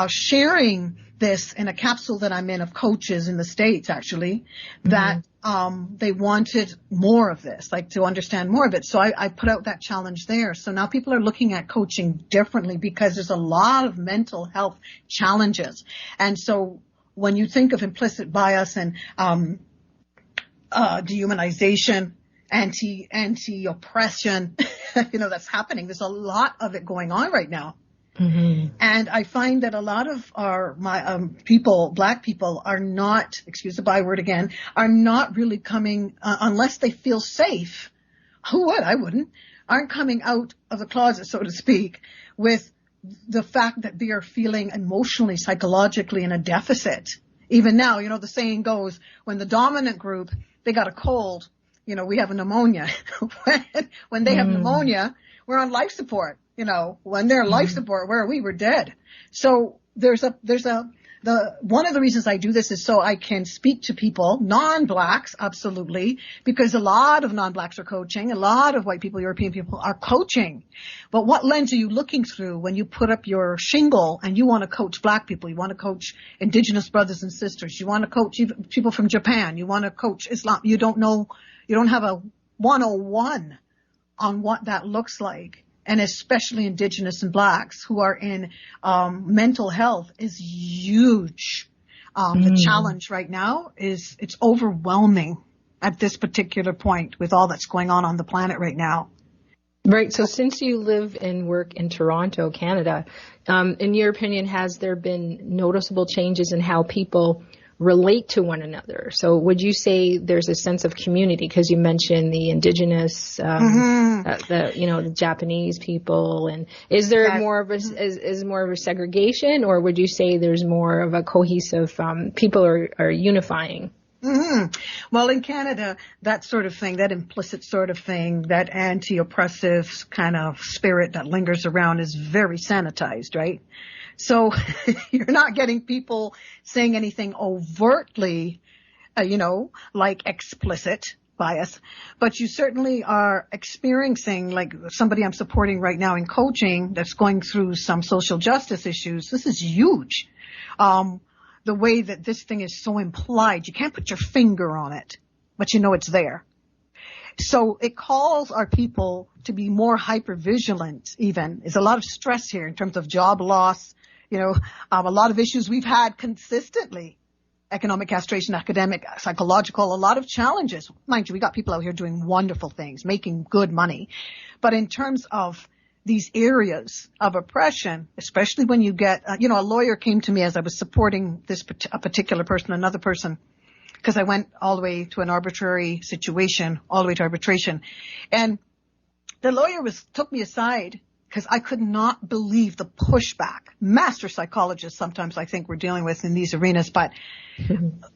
sharing this in a capsule that I'm in of coaches in the States, actually, that they wanted more of this, like to understand more of it. So I put out that challenge there. So now people are looking at coaching differently, because there's a lot of mental health challenges. And so when you think of implicit bias and dehumanization, anti-oppression, that's happening. There's a lot of it going on right now. Mm-hmm. And I find that a lot of my people, Black people, are not, excuse the byword again, are not really coming, unless they feel safe. Who would? I wouldn't. Aren't coming out of the closet, so to speak, with the fact that they are feeling emotionally, psychologically in a deficit. Even now, the saying goes, when the dominant group, they got a cold, we have a pneumonia. When they have pneumonia, we're on life support. When they're life support, where are we? We're dead. So one of the reasons I do this is so I can speak to people, non-Blacks, absolutely, because a lot of non-Blacks are coaching, a lot of white people, European people are coaching. But what lens are you looking through when you put up your shingle and you want to coach Black people, you want to coach Indigenous brothers and sisters, you want to coach people from Japan, you want to coach Islam, you don't have a 101 on what that looks like. And especially Indigenous and Blacks who are in mental health is huge. The challenge right now it's overwhelming at this particular point with all that's going on the planet right now. Right. So since you live and work in Toronto, Canada, in your opinion, has there been noticeable changes in how people relate to one another? So would you say there's a sense of community? Because you mentioned the Indigenous, the Japanese people, and is there more of a segregation, or would you say there's more of a cohesive, people are unifying? Mm-hmm. Well, in Canada, that sort of thing, that implicit sort of thing, that anti-oppressive kind of spirit that lingers around is very sanitized, right? So you're not getting people saying anything overtly, like explicit, bias, but you certainly are experiencing, like somebody I'm supporting right now in coaching that's going through some social justice issues. This is huge. The way that this thing is so implied, you can't put your finger on it, but you know it's there. So it calls our people to be more hypervigilant even. There's a lot of stress here in terms of job loss, a lot of issues we've had consistently. Economic castration, academic, psychological, a lot of challenges. Mind you, we got people out here doing wonderful things, making good money. But in terms of these areas of oppression, especially when you get, a lawyer came to me as I was supporting a particular person, another person, because I went all the way to an arbitrary situation, all the way to arbitration. And the lawyer took me aside because I could not believe the pushback. Master psychologists sometimes I think we're dealing with in these arenas, but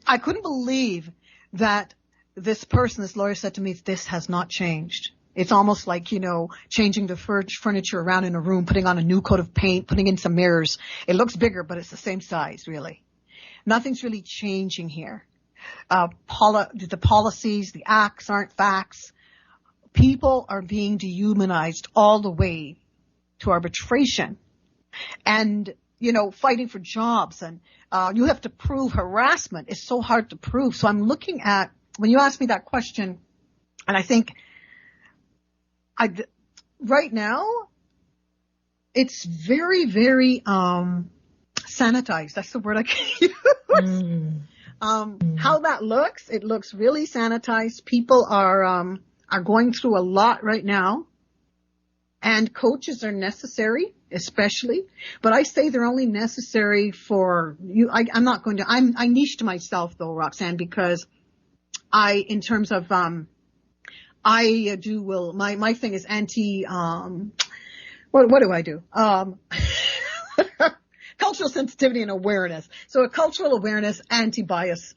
I couldn't believe that this lawyer said to me, this has not changed. It's almost like, changing the furniture around in a room, putting on a new coat of paint, putting in some mirrors. It looks bigger, but it's the same size, really. Nothing's really changing here. The policies, the acts aren't facts. People are being dehumanized all the way to arbitration and, fighting for jobs. And you have to prove harassment is so hard to prove. So I'm looking at, when you ask me that question, and I think right now it's very, very sanitized. That's the word I can use. How that looks, it looks really sanitized. People are going through a lot right now. And coaches are necessary, especially, but I say they're only necessary for you. I niched myself though, Roxanne, because my thing is what do I do? Cultural sensitivity and awareness. So a cultural awareness, anti-bias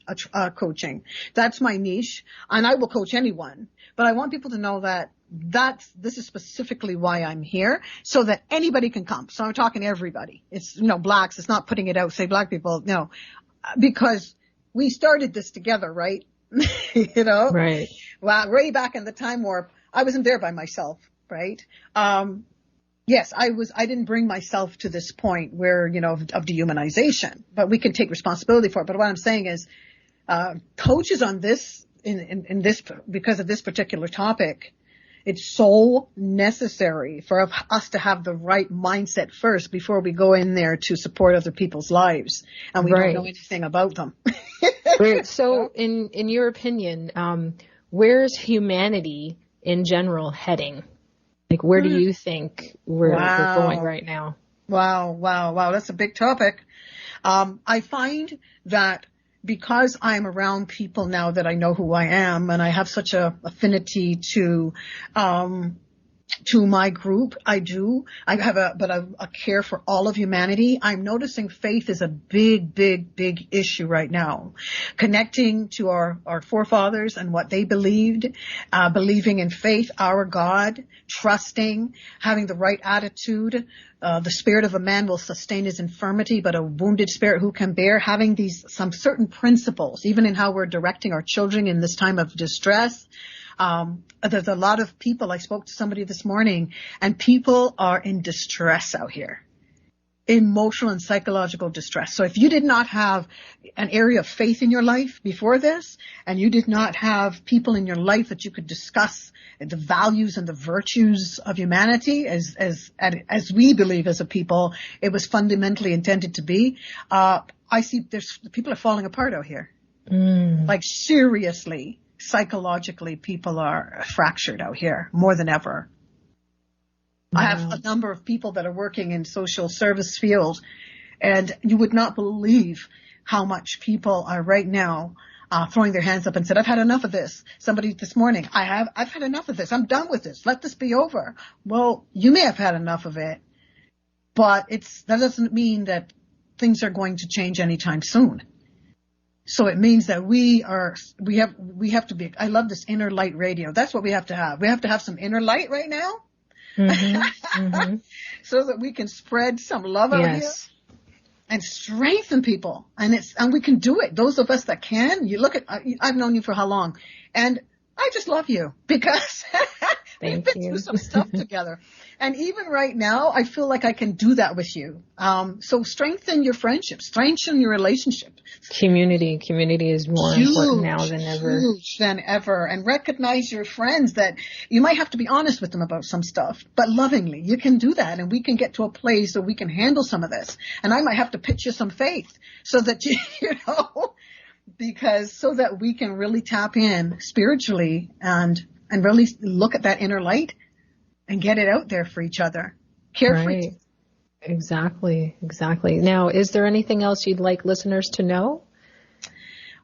coaching. That's my niche, and I will coach anyone. But I want people to know that this is specifically why I'm here, so that anybody can come. So I'm talking to everybody. It's, blacks. It's not putting it out, say black people. No, because we started this together, right? Right. Well, way back in the time warp, I wasn't there by myself, right? Yes, I didn't bring myself to this point where, of dehumanization, but we can take responsibility for it. But what I'm saying is, coaches on this, in this, because of this particular topic, it's so necessary for us to have the right mindset first before we go in there to support other people's lives, and we don't know anything about them. Right. So, in your opinion, where's humanity in general heading? Like, where do you think we're going right now? Wow. That's a big topic. I find that because I'm around people now that I know who I am, and I have such a affinity to my group, I have a care for all of humanity. I'm noticing faith is a big issue right now. Connecting to our forefathers and what they believed, believing in faith, our God, trusting, having the right attitude. The spirit of a man will sustain his infirmity, but a wounded spirit who can bear, having some certain principles, even in how we're directing our children in this time of distress. There's a lot of people. I spoke to somebody this morning, and people are in distress out here. Emotional and psychological distress. So if you did not have an area of faith in your life before this, and you did not have people in your life that you could discuss the values and the virtues of humanity as we believe as a people, it was fundamentally intended to be. I see people are falling apart out here. Like seriously, psychologically, people are fractured out here more than ever. I have a number of people that are working in social service field, and you would not believe how much people are right now throwing their hands up and said, I've had enough of this. Somebody this morning, I've had enough of this. I'm done with this. Let this be over. Well, you may have had enough of it, but that doesn't mean that things are going to change anytime soon. So it means that we have to be, I love this inner light radio. That's what we have to have. We have to have some inner light right now. So that we can spread some love out here and strengthen people. And we can do it. Those of us that can, you look at, I've known you for how long? And I just love you because we've been you. through some stuff together. And even right now, I feel like I can do that with you. So strengthen your friendship, strengthen your relationship. Community is more important now than ever. Huge than ever. And recognize your friends that you might have to be honest with them about some stuff, but lovingly. You can do that, and we can get to a place where we can handle some of this. And I might have to pitch you some faith so that you know, because so that we can really tap in spiritually and really look at that inner light and get it out there for each other. Carefree. Right. Exactly. Now, is there anything else you'd like listeners to know?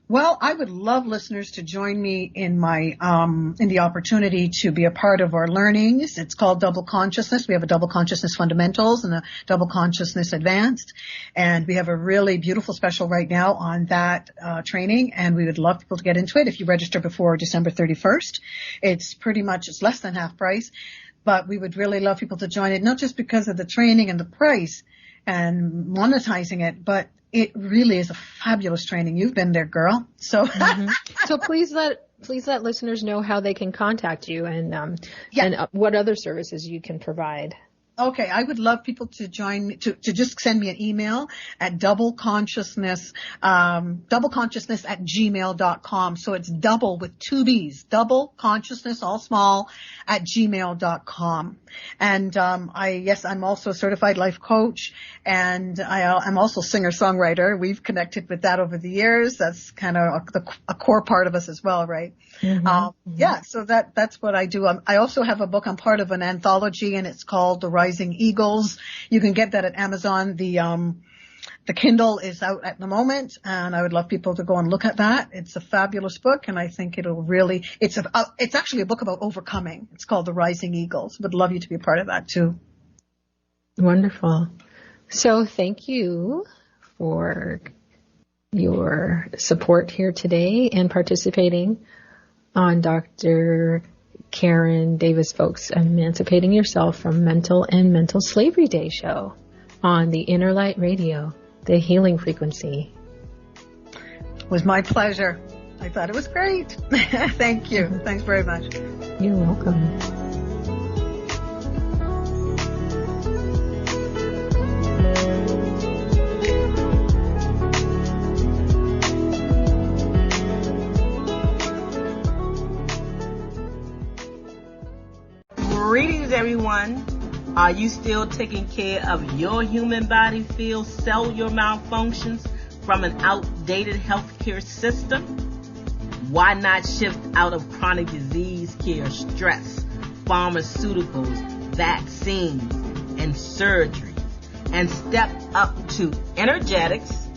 Well, I would love listeners to join me in my in the opportunity to be a part of our learnings. It's called Double Consciousness. We have a Double Consciousness Fundamentals and a Double Consciousness Advanced, and we have a really beautiful special right now on that training. And we would love people to get into it if you register before December 31st. It's less than half price, but we would really love people to join it, not just because of the training and the price and monetizing it, but it really is a fabulous training. You've been there, girl. So, So please let listeners know how they can contact you and what other services you can provide. Okay, I would love people to join me, to just send me an email at doubleconsciousness@gmail.com. So it's double with 2 B's, double consciousness, all small, @gmail.com. And, I'm also a certified life coach, and I'm also singer-songwriter. We've connected with that over the years. That's kind of a core part of us as well, right? So that's what I do. I also have a book. I'm part of an anthology, and it's called The Rising Eagles. You can get that at Amazon. The Kindle is out at the moment, and I would love people to go and look at that. It's a fabulous book, and I think it's actually a book about overcoming. It's called The Rising Eagles. Would love you to be a part of that too. Wonderful. So thank you for your support here today and participating on Dr. Karen Davis-Foulks, Emancipating Yourself from Mental and Mental Slavery Day show on the Inner Light Radio, the healing frequency. It was my pleasure. I thought it was great. Thank you. Thanks very much. You're welcome. Greetings, everyone. Are you still taking care of your human body field cellular malfunctions from an outdated healthcare system? Why not shift out of chronic disease care, stress, pharmaceuticals, vaccines, and surgery, and step up to energetics,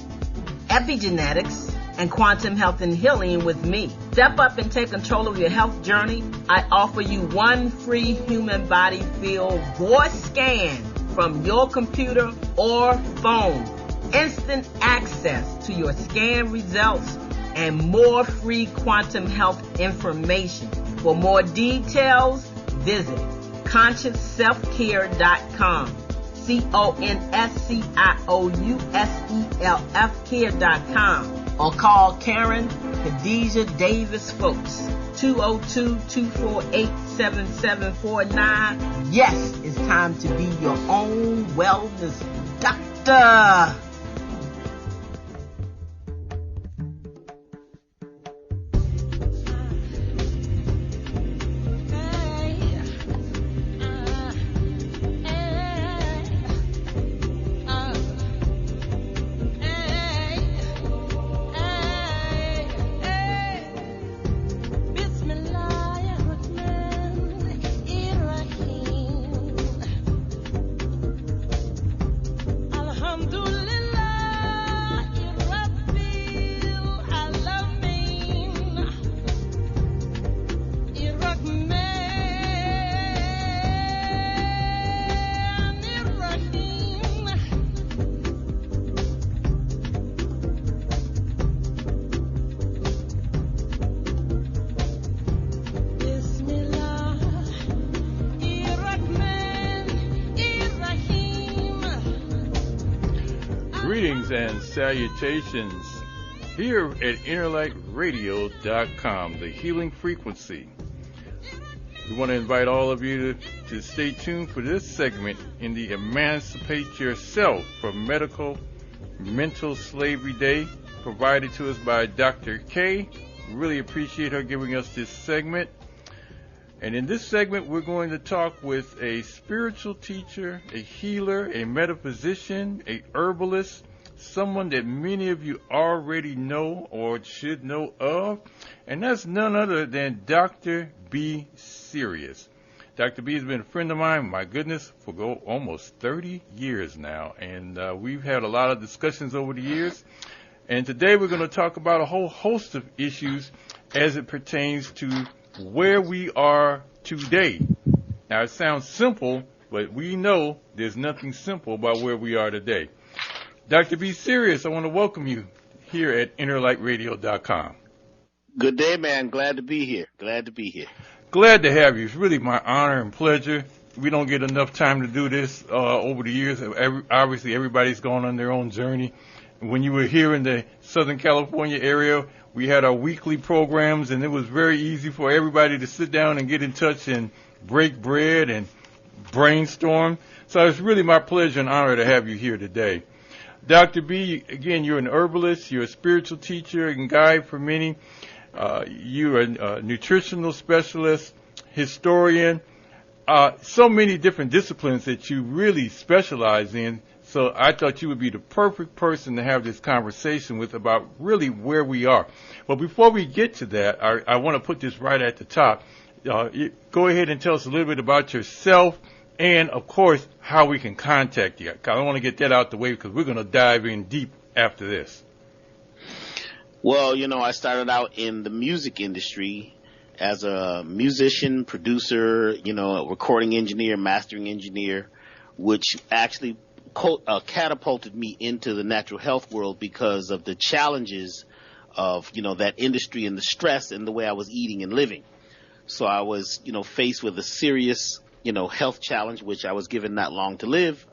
epigenetics, and quantum health and healing with me? Step up and take control of your health journey. I offer you one free human body field voice scan from your computer or phone, instant access to your scan results, and more free quantum health information. For more details, visit consciousselfcare.com. consciousselfcare.com. Or call Karen Khadijah Davis-Foulks, 202-248-7749. Yes, it's time to be your own wellness doctor. Greetings and salutations here at innerlightradio.com, the healing frequency. We want to invite all of you to stay tuned for this segment in the Emancipate Yourself from Medical Mental Slavery Day, provided to us by Dr. K. Really appreciate her giving us this segment. And in this segment, we're going to talk with a spiritual teacher, a healer, a metaphysician, a herbalist, someone that many of you already know or should know of, and that's none other than Dr. B. Serious. Dr. B has been a friend of mine, my goodness, for almost 30 years now, and we've had a lot of discussions over the years. And today we're going to talk about a whole host of issues as it pertains to where we are today. Now, it sounds simple, but we know there's nothing simple about where we are today. Dr. B. Serious, I want to welcome you here at innerlightradio.com. Good day, man. Glad to be here. Glad to be here. Glad to have you. It's really my honor and pleasure. We don't get enough time to do this over the years. Obviously, everybody's gone on their own journey. When you were here in the Southern California area, we had our weekly programs, and it was very easy for everybody to sit down and get in touch and break bread and brainstorm. So it's really my pleasure and honor to have you here today. Dr. B, again, you're an herbalist, you're a spiritual teacher and guide for many. You're a nutritional specialist, historian, so many different disciplines that you really specialize in. So I thought you would be the perfect person to have this conversation with about really where we are. But before we get to that, I want to put this right at the top. Go ahead and tell us a little bit about yourself and, of course, how we can contact you. I want to get that out the way because we're going to dive in deep after this. Well, I started out in the music industry as a musician, producer, a recording engineer, mastering engineer, which actually catapulted me into the natural health world because of the challenges of, that industry and the stress and the way I was eating and living. So I was, faced with a serious, health challenge, which I was given not long to live.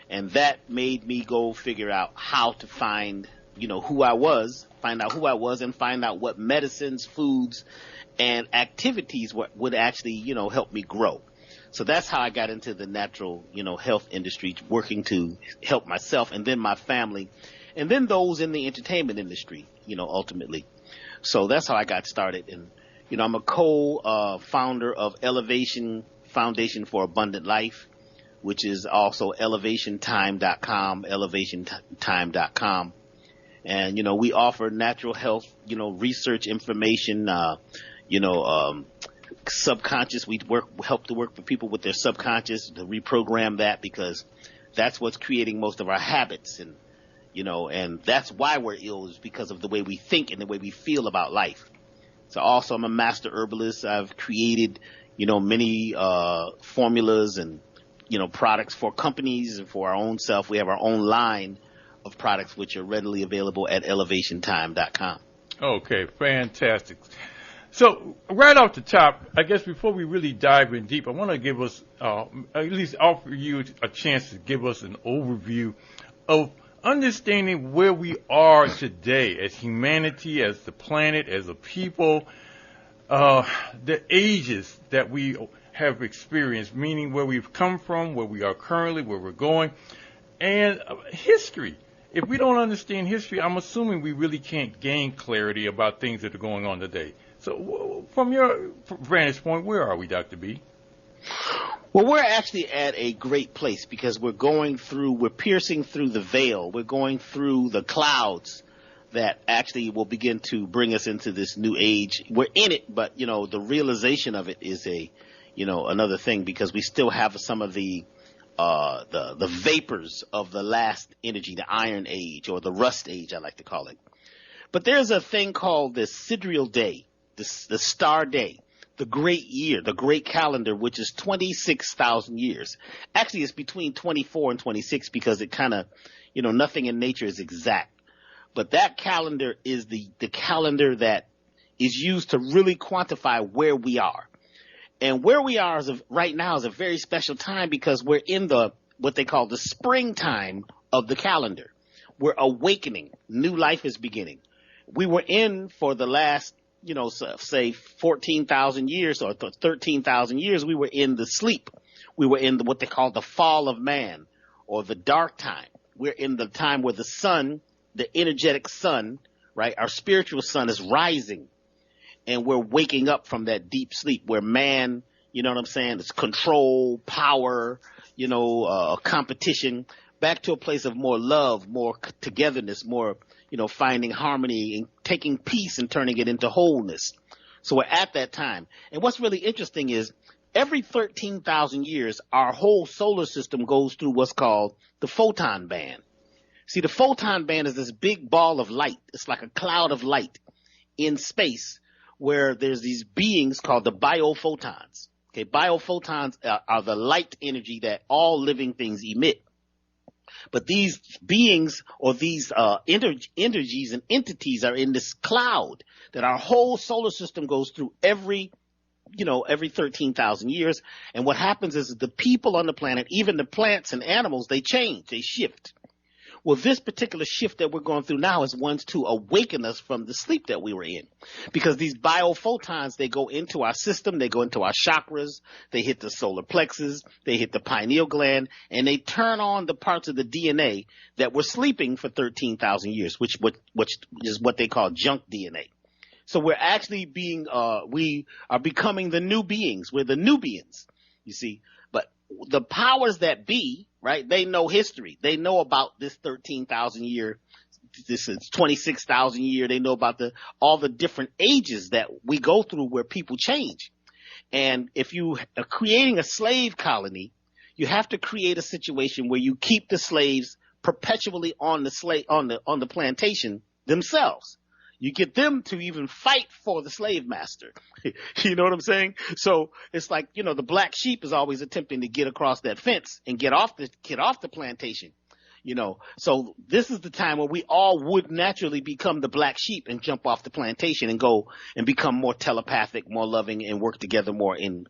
And that made me go figure out how to find, who I was, find out who I was and find out what medicines, foods, and activities would actually, help me grow. So that's how I got into the natural, health industry, working to help myself and then my family and then those in the entertainment industry, ultimately. So that's how I got started. And, I'm a co-founder of Elevation Foundation for Abundant Life, which is also elevationtime.com, elevationtime.com. And, we offer natural health, research information, subconscious. We help to work with people with their subconscious to reprogram that because that's what's creating most of our habits. And, and that's why we're ill is because of the way we think and the way we feel about life. So also I'm a master herbalist. I've created, many, formulas and, products for companies and for our own self. We have our own line of products which are readily available at elevationtime.com. Okay, fantastic. So right off the top, I guess before we really dive in deep, I want to give us, at least offer you a chance to give us an overview of understanding where we are today as humanity, as the planet, as a people, the ages that we have experienced, meaning where we've come from, where we are currently, where we're going, and history. If we don't understand history, I'm assuming we really can't gain clarity about things that are going on today. So from your vantage point, where are we, Dr. B? Well, we're actually at a great place because we're piercing through the veil. We're going through the clouds that actually will begin to bring us into this new age. We're in it, but, the realization of it is another thing because we still have some of the vapors of the last energy, the iron age or the rust age, I like to call it. But there's a thing called the sidereal day, the star day. The great year, the great calendar, which is 26,000 years. Actually, it's between 24 and 26 because it kind of, nothing in nature is exact. But that calendar is the calendar that is used to really quantify where we are. And where we are right now is a very special time because we're in what they call the springtime of the calendar. We're awakening. New life is beginning. we were in for the last, say 14,000 years or 13,000 years, we were in the sleep. We were in what they call the fall of man or the dark time. We're in the time where the sun, the energetic sun, right, our spiritual sun is rising, and we're waking up from that deep sleep where man, you know what I'm saying, it's control, power, competition, back to a place of more love, more togetherness, more, finding harmony and taking peace and turning it into wholeness. So we're at that time. And what's really interesting is every 13,000 years, our whole solar system goes through what's called the photon band. See, the photon band is this big ball of light. It's like a cloud of light in space where there's these beings called the biophotons. Okay, biophotons are the light energy that all living things emit. But these beings or these energies and entities are in this cloud that our whole solar system goes through every 13,000 years. And what happens is the people on the planet, even the plants and animals, they change, they shift. Well, this particular shift that we're going through now is ones to awaken us from the sleep that we were in. Because these biophotons, they go into our system, they go into our chakras, they hit the solar plexus, they hit the pineal gland, and they turn on the parts of the DNA that were sleeping for 13,000 years, which is what they call junk DNA. So we're actually we are becoming the new beings. We're the Nubians, you see. But the powers that be, right, they know history. They know about this 13,000 year, this is 26,000 year. They know about all the different ages that we go through where people change. And if you are creating a slave colony, you have to create a situation where you keep the slaves perpetually on the plantation themselves. You get them to even fight for the slave master. You know what I'm saying? So it's like, the black sheep is always attempting to get across that fence and get off the plantation. So this is the time where we all would naturally become the black sheep and jump off the plantation and go and become more telepathic, more loving, and work together more in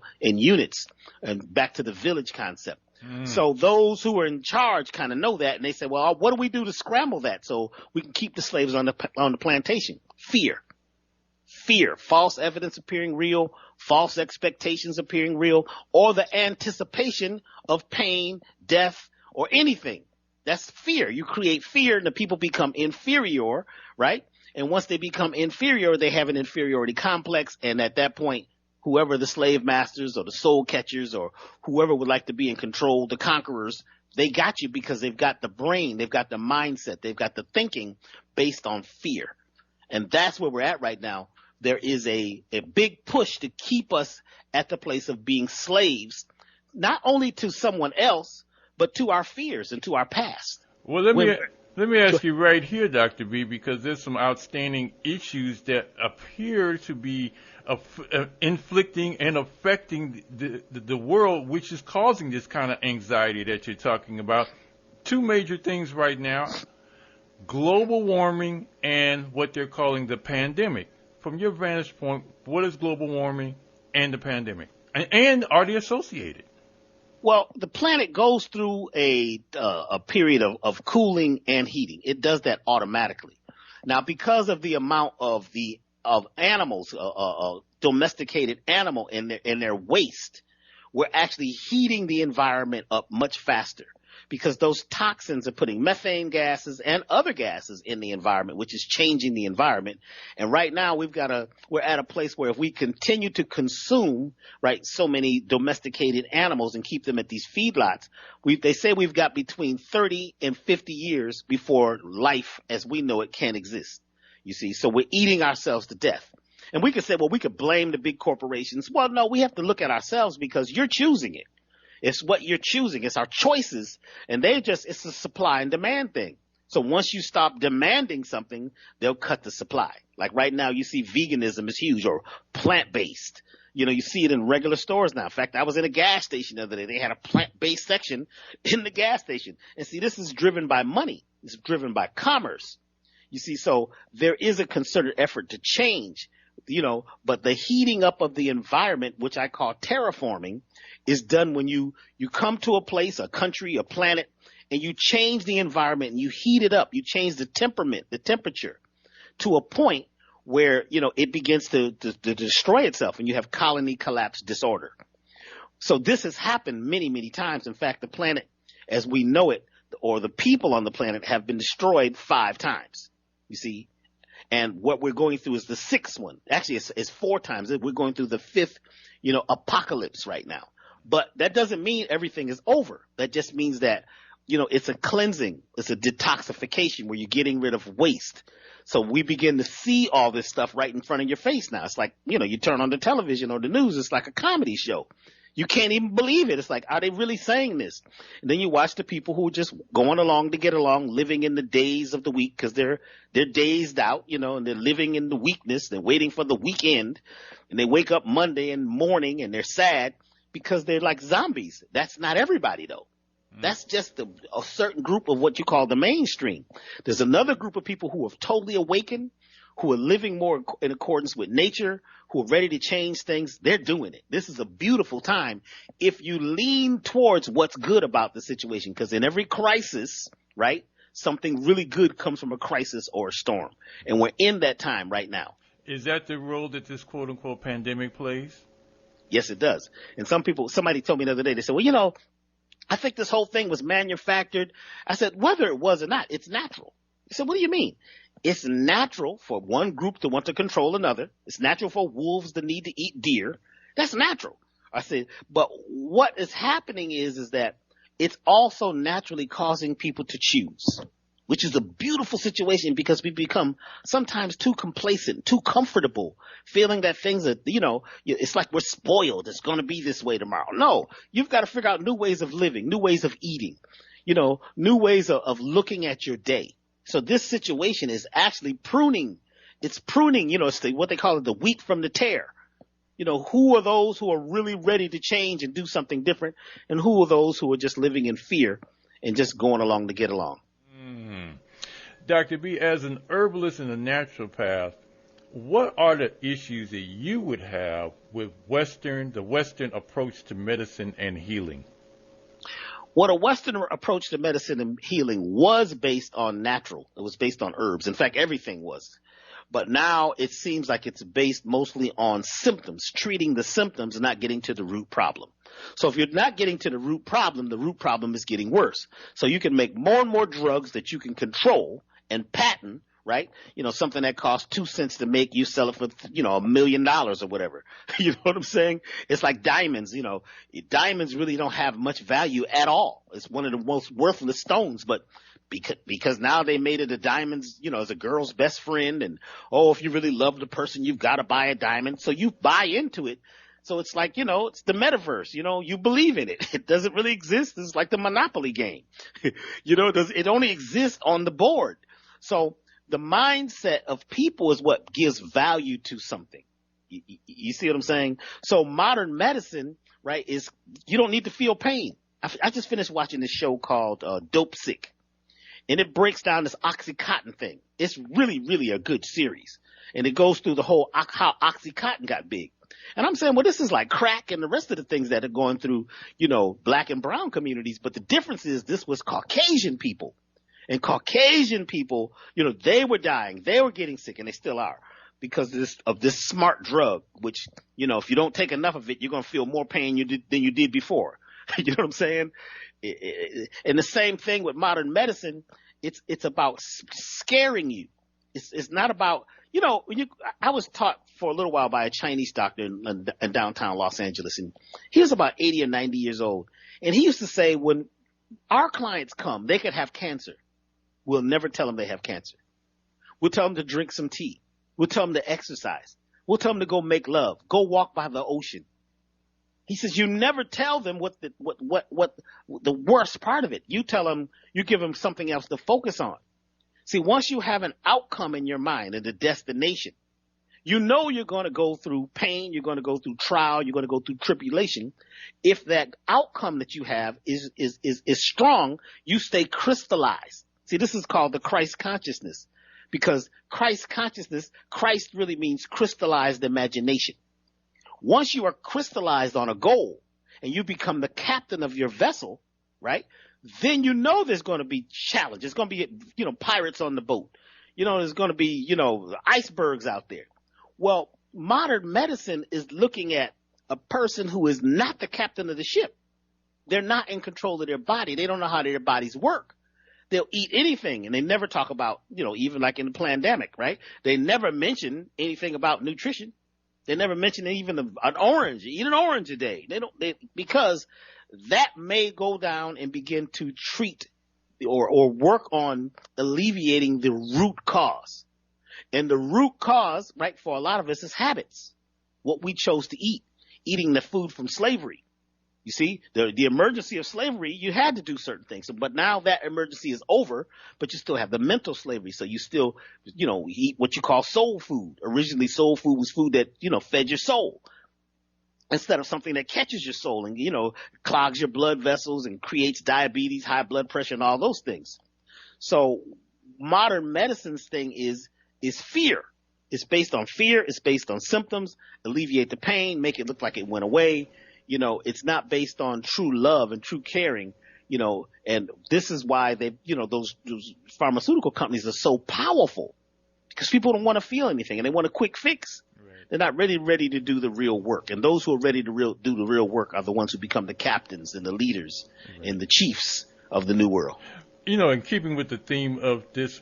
units, and back to the village concept. So those who are in charge kind of know that, and they say, well, what do we do to scramble that so we can keep the slaves on the plantation? Fear, false evidence appearing real, false expectations appearing real, or the anticipation of pain, death, or anything. That's fear. You create fear and the people become inferior, right? And once they become inferior, they have an inferiority complex, and at that point, whoever the slave masters or the soul catchers or whoever would like to be in control, the conquerors, they got you because they've got the brain, they've got the mindset, they've got the thinking based on fear. And that's where we're at right now. There is a big push to keep us at the place of being slaves, not only to someone else, but to our fears and to our past. Well, let me ask you right here, Dr. B, because there's some outstanding issues that appear to be inflicting and affecting the world, which is causing this kind of anxiety that you're talking about. Two major things right now: global warming and what they're calling the pandemic. From your vantage point, what is global warming and the pandemic? And are they associated? Well, the planet goes through a period of cooling and heating. It does that automatically. Now, because of the amount of animals, domesticated animal in their waste, we're actually heating the environment up much faster because those toxins are putting methane gases and other gases in the environment, which is changing the environment. And right now we're at a place where if we continue to consume, right, so many domesticated animals and keep them at these feedlots, they say we've got between 30 and 50 years before life as we know it can exist. You see, so we're eating ourselves to death. And we could say, well, we could blame the big corporations. Well, no, we have to look at ourselves because you're choosing it. It's what you're choosing. It's our choices. And it's a supply and demand thing. So once you stop demanding something, they'll cut the supply. Like right now, you see veganism is huge, or plant-based. You see it in regular stores now. In fact, I was in a gas station the other day. They had a plant-based section in the gas station. And see, this is driven by money. It's driven by commerce. You see, so there is a concerted effort to change, but the heating up of the environment, which I call terraforming, is done when you come to a place, a country, a planet, and you change the environment and you heat it up, you change the temperament, the temperature to a point where, it begins to destroy itself, and you have colony collapse disorder. So this has happened many, many times. In fact, the planet as we know it, or the people on the planet, have been destroyed 5 times, you see. And what we're going through is the 6th one. Actually, it's 4 times. We're going through the 5th, apocalypse right now. But that doesn't mean everything is over. That just means that, it's a cleansing. It's a detoxification where you're getting rid of waste. So we begin to see all this stuff right in front of your face now. It's like, you turn on the television or the news, it's like a comedy show. You can't even believe it. It's like, are they really saying this? And then you watch the people who are just going along to get along, living in the days of the week because they're dazed out, and they're living in the weakness. They're waiting for the weekend, and they wake up Monday and morning and they're sad because they're like zombies. That's not everybody, though. That's just a certain group of what you call the mainstream. There's another group of people who have totally awakened, who are living more in accordance with nature, who are ready to change things. They're doing it. This is a beautiful time if you lean towards what's good about the situation, because in every crisis, right, something really good comes from a crisis or a storm. And we're in that time right now. Is that the role that this quote-unquote pandemic plays? Yes, it does. And somebody told me the other day, they said, well, I think this whole thing was manufactured. I said, whether it was or not, it's natural. He said, what do you mean? It's natural for one group to want to control another. It's natural for wolves to need to eat deer. That's natural. I said, but what is happening is that it's also naturally causing people to choose, which is a beautiful situation because we become sometimes too complacent, too comfortable, feeling that things are, it's like we're spoiled. It's going to be this way tomorrow. No, you've got to figure out new ways of living, new ways of eating, new ways of looking at your day. So this situation is actually pruning. It's pruning, it's what they call it, the wheat from the tare. Who are those who are really ready to change and do something different? And who are those who are just living in fear and just going along to get along? Dr. B, as an herbalist and a naturopath, what are the issues that you would have with the Western approach to medicine and healing? Well, a Western approach to medicine and healing was based on natural. It was based on herbs. In fact, everything was. But now it seems like it's based mostly on symptoms, treating the symptoms and not getting to the root problem. So if you're not getting to the root problem is getting worse. So you can make more and more drugs that you can control and patent, right? Something that costs 2 cents to make, you sell it for, $1 million or whatever. You know what I'm saying? It's like diamonds, diamonds really don't have much value at all. It's one of the most worthless stones, but because now they made it a diamonds, as a girl's best friend. And, if you really love the person, you've got to buy a diamond. So you buy into it. So it's like, it's the metaverse, you believe in it. It doesn't really exist. It's like the Monopoly game. It only exists on the board. So the mindset of people is what gives value to something. You see what I'm saying? So modern medicine, right, is you don't need to feel pain. I just finished watching this show called Dope Sick, and it breaks down this Oxycontin thing. It's really, really a good series, and it goes through the whole how Oxycontin got big. And I'm saying, well, this is like crack and the rest of the things that are going through, black and brown communities. But the difference is this was Caucasian people. And Caucasian people, they were dying. They were getting sick, and they still are, because of this smart drug, which, if you don't take enough of it, you're going to feel more pain than you did before. You know what I'm saying? And the same thing with modern medicine. It's about scaring you. It's not about, I was taught for a little while by a Chinese doctor in downtown Los Angeles, and he was about 80 or 90 years old. And he used to say, when our clients come, they could have cancer. We'll never tell them they have cancer. We'll tell them to drink some tea. We'll tell them to exercise. We'll tell them to go make love, go walk by the ocean. He says, you never tell them what the worst part of it. You give them something else to focus on. See, once you have an outcome in your mind and a destination, you're going to go through pain, you're going to go through trial, you're going to go through tribulation. If that outcome that you have is strong, you stay crystallized. See, this is called the Christ consciousness, because Christ consciousness, Christ really means crystallized imagination. Once you are crystallized on a goal and you become the captain of your vessel, right, then there's going to be challenge. There's going to be, pirates on the boat. There's going to be, icebergs out there. Well, modern medicine is looking at a person who is not the captain of the ship. They're not in control of their body. They don't know how their bodies work. They'll eat anything, and they never talk about, even like in the pandemic, right? They never mention anything about nutrition. They never mention even an orange. Eat an orange a day. Because that may go down and begin to treat or work on alleviating the root cause. And the root cause, right, for a lot of us is habits. What we chose to eat, eating the food from slavery. You see, the emergency of slavery, you had to do certain things. But now that emergency is over, but you still have the mental slavery. So you still, eat what you call soul food. Originally, soul food was food that, fed your soul, instead of something that catches your soul and, clogs your blood vessels and creates diabetes, high blood pressure, and all those things. So modern medicine's thing is fear. It's based on fear. It's based on symptoms, alleviate the pain, make it look like it went away. It's not based on true love and true caring, and this is why those pharmaceutical companies are so powerful, because people don't want to feel anything and they want a quick fix. Right. They're not ready to do the real work. And those who are ready to do the real work are the ones who become the captains and the leaders and the chiefs of the new world. In keeping with the theme of this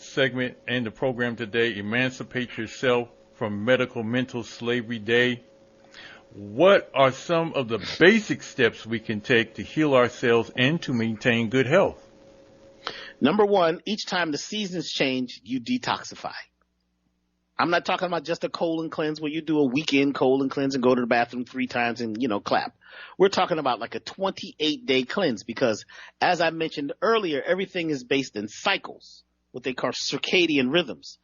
segment and the program today, Emancipate Yourself from Medical Mental Slavery Day, what are some of the basic steps we can take to heal ourselves and to maintain good health? Number one, each time the seasons change, you detoxify. I'm not talking about just a colon cleanse where you do a weekend colon cleanse and go to the bathroom 3 times and, clap. We're talking about like a 28-day cleanse, because as I mentioned earlier, everything is based in cycles, what they call circadian rhythms.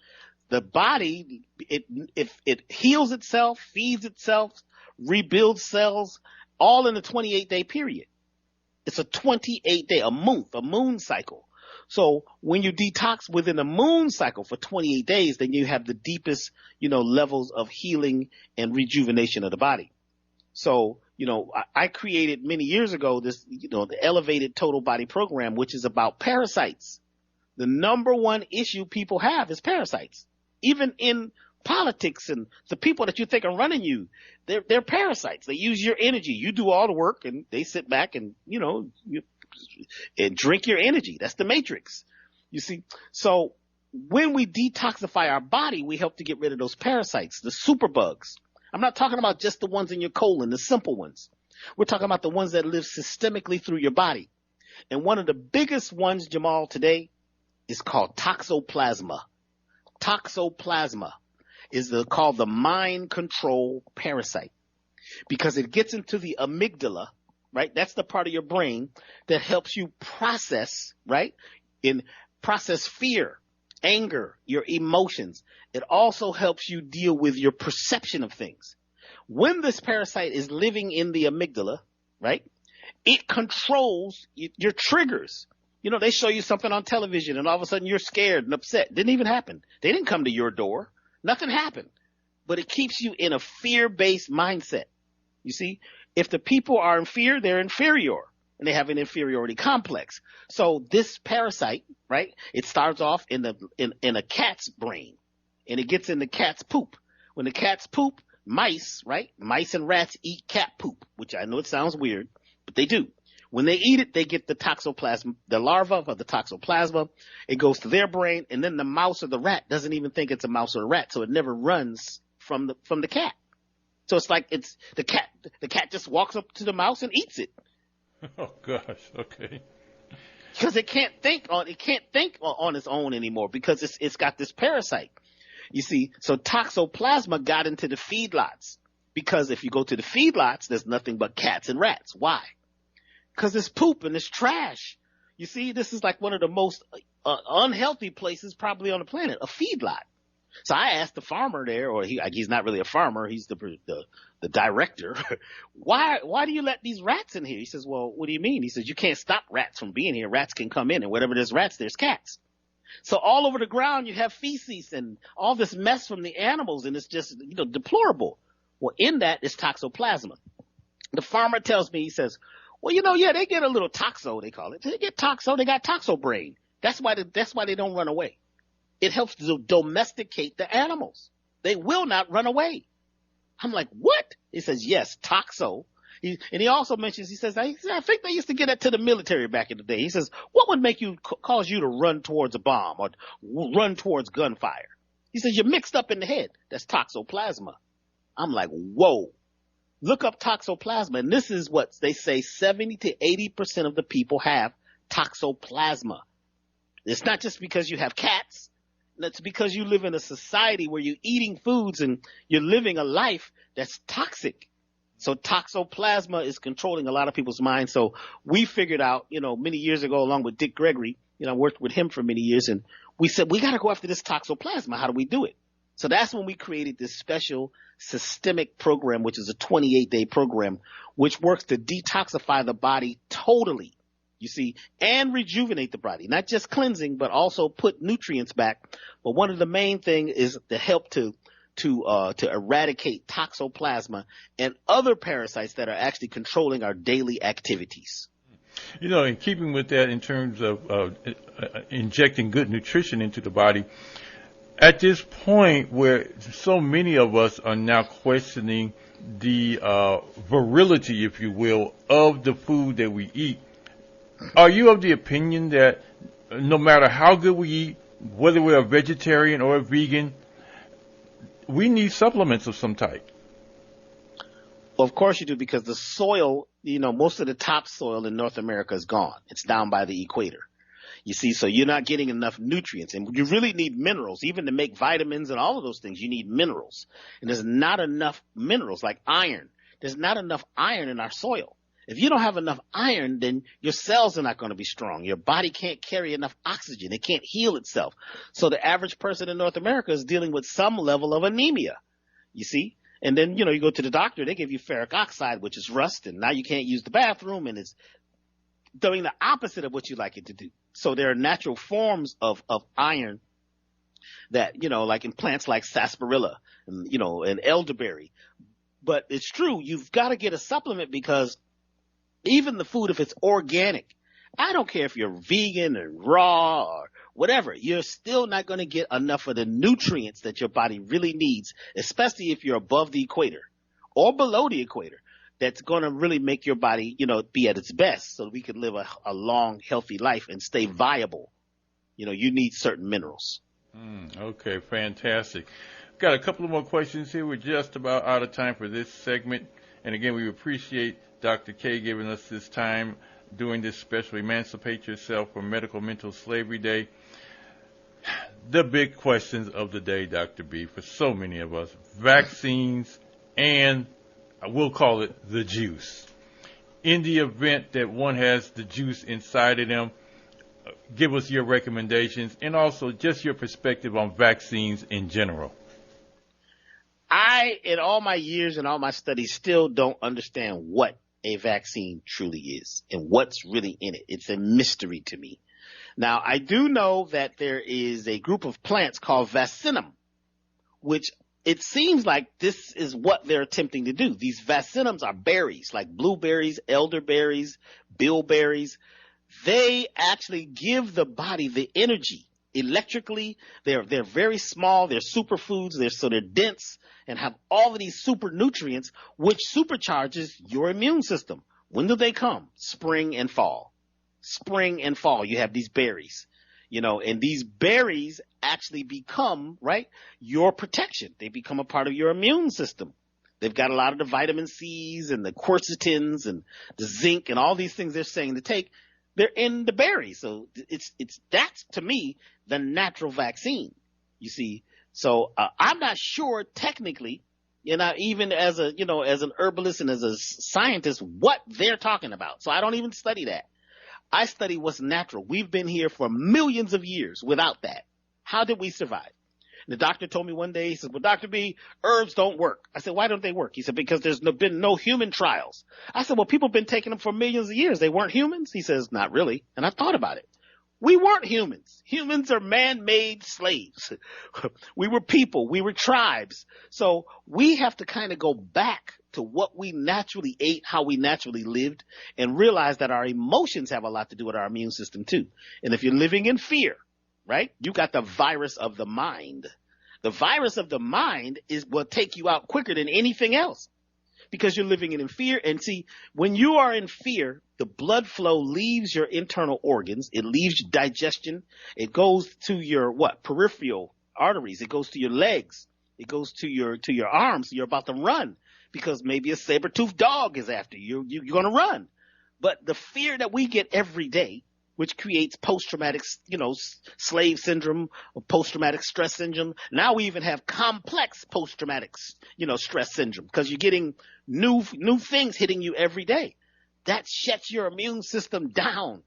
The body, it heals itself, feeds itself, rebuild cells, all in a 28-day period. It's a 28-day, a moon cycle. So when you detox within a moon cycle for 28 days, then you have the deepest, levels of healing and rejuvenation of the body. So, I created many years ago this, the Elevated Total Body Program, which is about parasites. The number one issue people have is parasites. Even in politics, and the people that you think are running you, they're parasites. They use your energy. You do all the work and they sit back and, and drink your energy. That's the matrix. You see? So when we detoxify our body, we help to get rid of those parasites, the superbugs. I'm not talking about just the ones in your colon, the simple ones. We're talking about the ones that live systemically through your body. And one of the biggest ones, Jamal, today is called toxoplasma. Toxoplasma is called the mind control parasite, because it gets into the amygdala, right? That's the part of your brain that helps you process, right? Process fear, anger, your emotions. It also helps you deal with your perception of things. When this parasite is living in the amygdala, right, it controls your triggers. They show you something on television and all of a sudden you're scared and upset. Didn't even happen. They didn't come to your door. Nothing happened. But it keeps you in a fear-based mindset. You see, if the people are in fear, they're inferior and they have an inferiority complex. So this parasite, right, it starts off in a cat's brain and it gets in the cat's poop. When the cats poop, mice, right, mice and rats eat cat poop, which I know it sounds weird, but they do. When they eat it, they get the toxoplasma, the larva of the toxoplasma. It goes to their brain, and then the mouse or the rat doesn't even think it's a mouse or a rat, so it never runs from the cat. So it's like it's the cat. The cat just walks up to the mouse and eats it. Oh gosh, okay. Because it can't think on its own anymore, because it's got this parasite. You see, so toxoplasma got into the feedlots, because if you go to the feedlots, there's nothing but cats and rats. Why? Because it's poop and it's trash. You see, this is like one of the most unhealthy places probably on the planet, a feedlot. So I asked the farmer there, or he's not really a farmer, he's the director. Why do you let these rats in here? He says, well, what do you mean? He says, you can't stop rats from being here. Rats can come in, and wherever there's rats, there's cats. So all over the ground you have feces and all this mess from the animals, and it's just deplorable. Well, in that is toxoplasma. The farmer tells me, he says, Well, yeah, they get a little toxo, they call it. They get toxo, they got toxo brain. That's why they don't run away. It helps to domesticate the animals. They will not run away. I'm like, what? He says, yes, toxo. And he also mentions, he says, I think they used to get it to the military back in the day. He says, what would make you cause you to run towards a bomb or run towards gunfire? He says, you're mixed up in the head. That's toxoplasma. I'm like, whoa. Look up toxoplasma. And this is what they say 70 to 80% of the people have toxoplasma. It's not just because you have cats. It's because you live in a society where you're eating foods and you're living a life that's toxic. So toxoplasma is controlling a lot of people's minds. So we figured out, many years ago, along with Dick Gregory, I worked with him for many years, and we said, we got to go after this toxoplasma. How do we do it? So that's when we created this special systemic program, which is a 28-day program, which works to detoxify the body totally, you see, and rejuvenate the body, not just cleansing, but also put nutrients back. But one of the main things is to help to eradicate toxoplasma and other parasites that are actually controlling our daily activities. In keeping with that, in terms of injecting good nutrition into the body, at this point where so many of us are now questioning the virility, if you will, of the food that we eat, are you of the opinion that no matter how good we eat, whether we're a vegetarian or a vegan, we need supplements of some type? Well, of course you do, because the soil, most of the topsoil in North America is gone. It's down by the equator. You see, so you're not getting enough nutrients, and you really need minerals. Even to make vitamins and all of those things, you need minerals. And there's not enough minerals like iron. There's not enough iron in our soil. If you don't have enough iron, then your cells are not going to be strong. Your body can't carry enough oxygen. It can't heal itself. So the average person in North America is dealing with some level of anemia, you see. And then, you go to the doctor, they give you ferric oxide, which is rust, and now you can't use the bathroom, and it's doing the opposite of what you like it to do. So there are natural forms of iron that, like in plants like sarsaparilla and, and elderberry. But it's true, you've got to get a supplement, because even the food, if it's organic, I don't care if you're vegan or raw or whatever, you're still not going to get enough of the nutrients that your body really needs, especially if you're above the equator or below the equator. That's going to really make your body, be at its best, so we can live a long, healthy life and stay viable. You need certain minerals. Okay, fantastic. Got a couple of more questions here. We're just about out of time for this segment. And again, we appreciate Dr. K giving us this time doing this special Emancipate Yourself from Medical Mental Slavery Day. The big questions of the day, Dr. B, for so many of us: vaccines and we'll call it the juice. In the event that one has the juice inside of them, give us your recommendations and also just your perspective on vaccines in general. I, in all my years and all my studies, still don't understand what a vaccine truly is and what's really in it. It's a mystery to me. Now, I do know that there is a group of plants called vaccinum, which it seems like this is what they're attempting to do. These vaccinums are berries like blueberries, elderberries, bilberries. They actually give the body the energy electrically. They're very small. They're superfoods. They're dense and have all of these super nutrients, which supercharges your immune system. When do they come? Spring and fall. Spring and fall. You have these berries. And these berries actually become, your protection. They become a part of your immune system. They've got a lot of the vitamin C's and the quercetins and the zinc and all these things they're saying to take. They're in the berries. So that's, to me, the natural vaccine, you see. So I'm not sure technically, even as as an herbalist and as a scientist, what they're talking about. So I don't even study that. I study what's natural. We've been here for millions of years without that. How did we survive? And the doctor told me one day, he said, well, Dr. B, herbs don't work. I said, why don't they work? He said, because there's been no human trials. I said, well, people have been taking them for millions of years. They weren't humans? He says, not really. And I thought about it. We weren't humans. Humans are man-made slaves. We were people. We were tribes. So we have to kind of go back to what we naturally ate, how we naturally lived, and realize that our emotions have a lot to do with our immune system too. And if you're living in fear, right, you got the virus of the mind. The virus of the mind will take you out quicker than anything else because you're living in fear. And see, when you are in fear, the blood flow leaves your internal organs. It leaves your digestion. It goes to your peripheral arteries. It goes to your legs. It goes to your arms. You're about to run because maybe a saber-toothed dog is after you. You're going to run. But the fear that we get every day, which creates post-traumatic, slave syndrome or post-traumatic stress syndrome. Now we even have complex post-traumatic, stress syndrome because you're getting new things hitting you every day. That shuts your immune system down.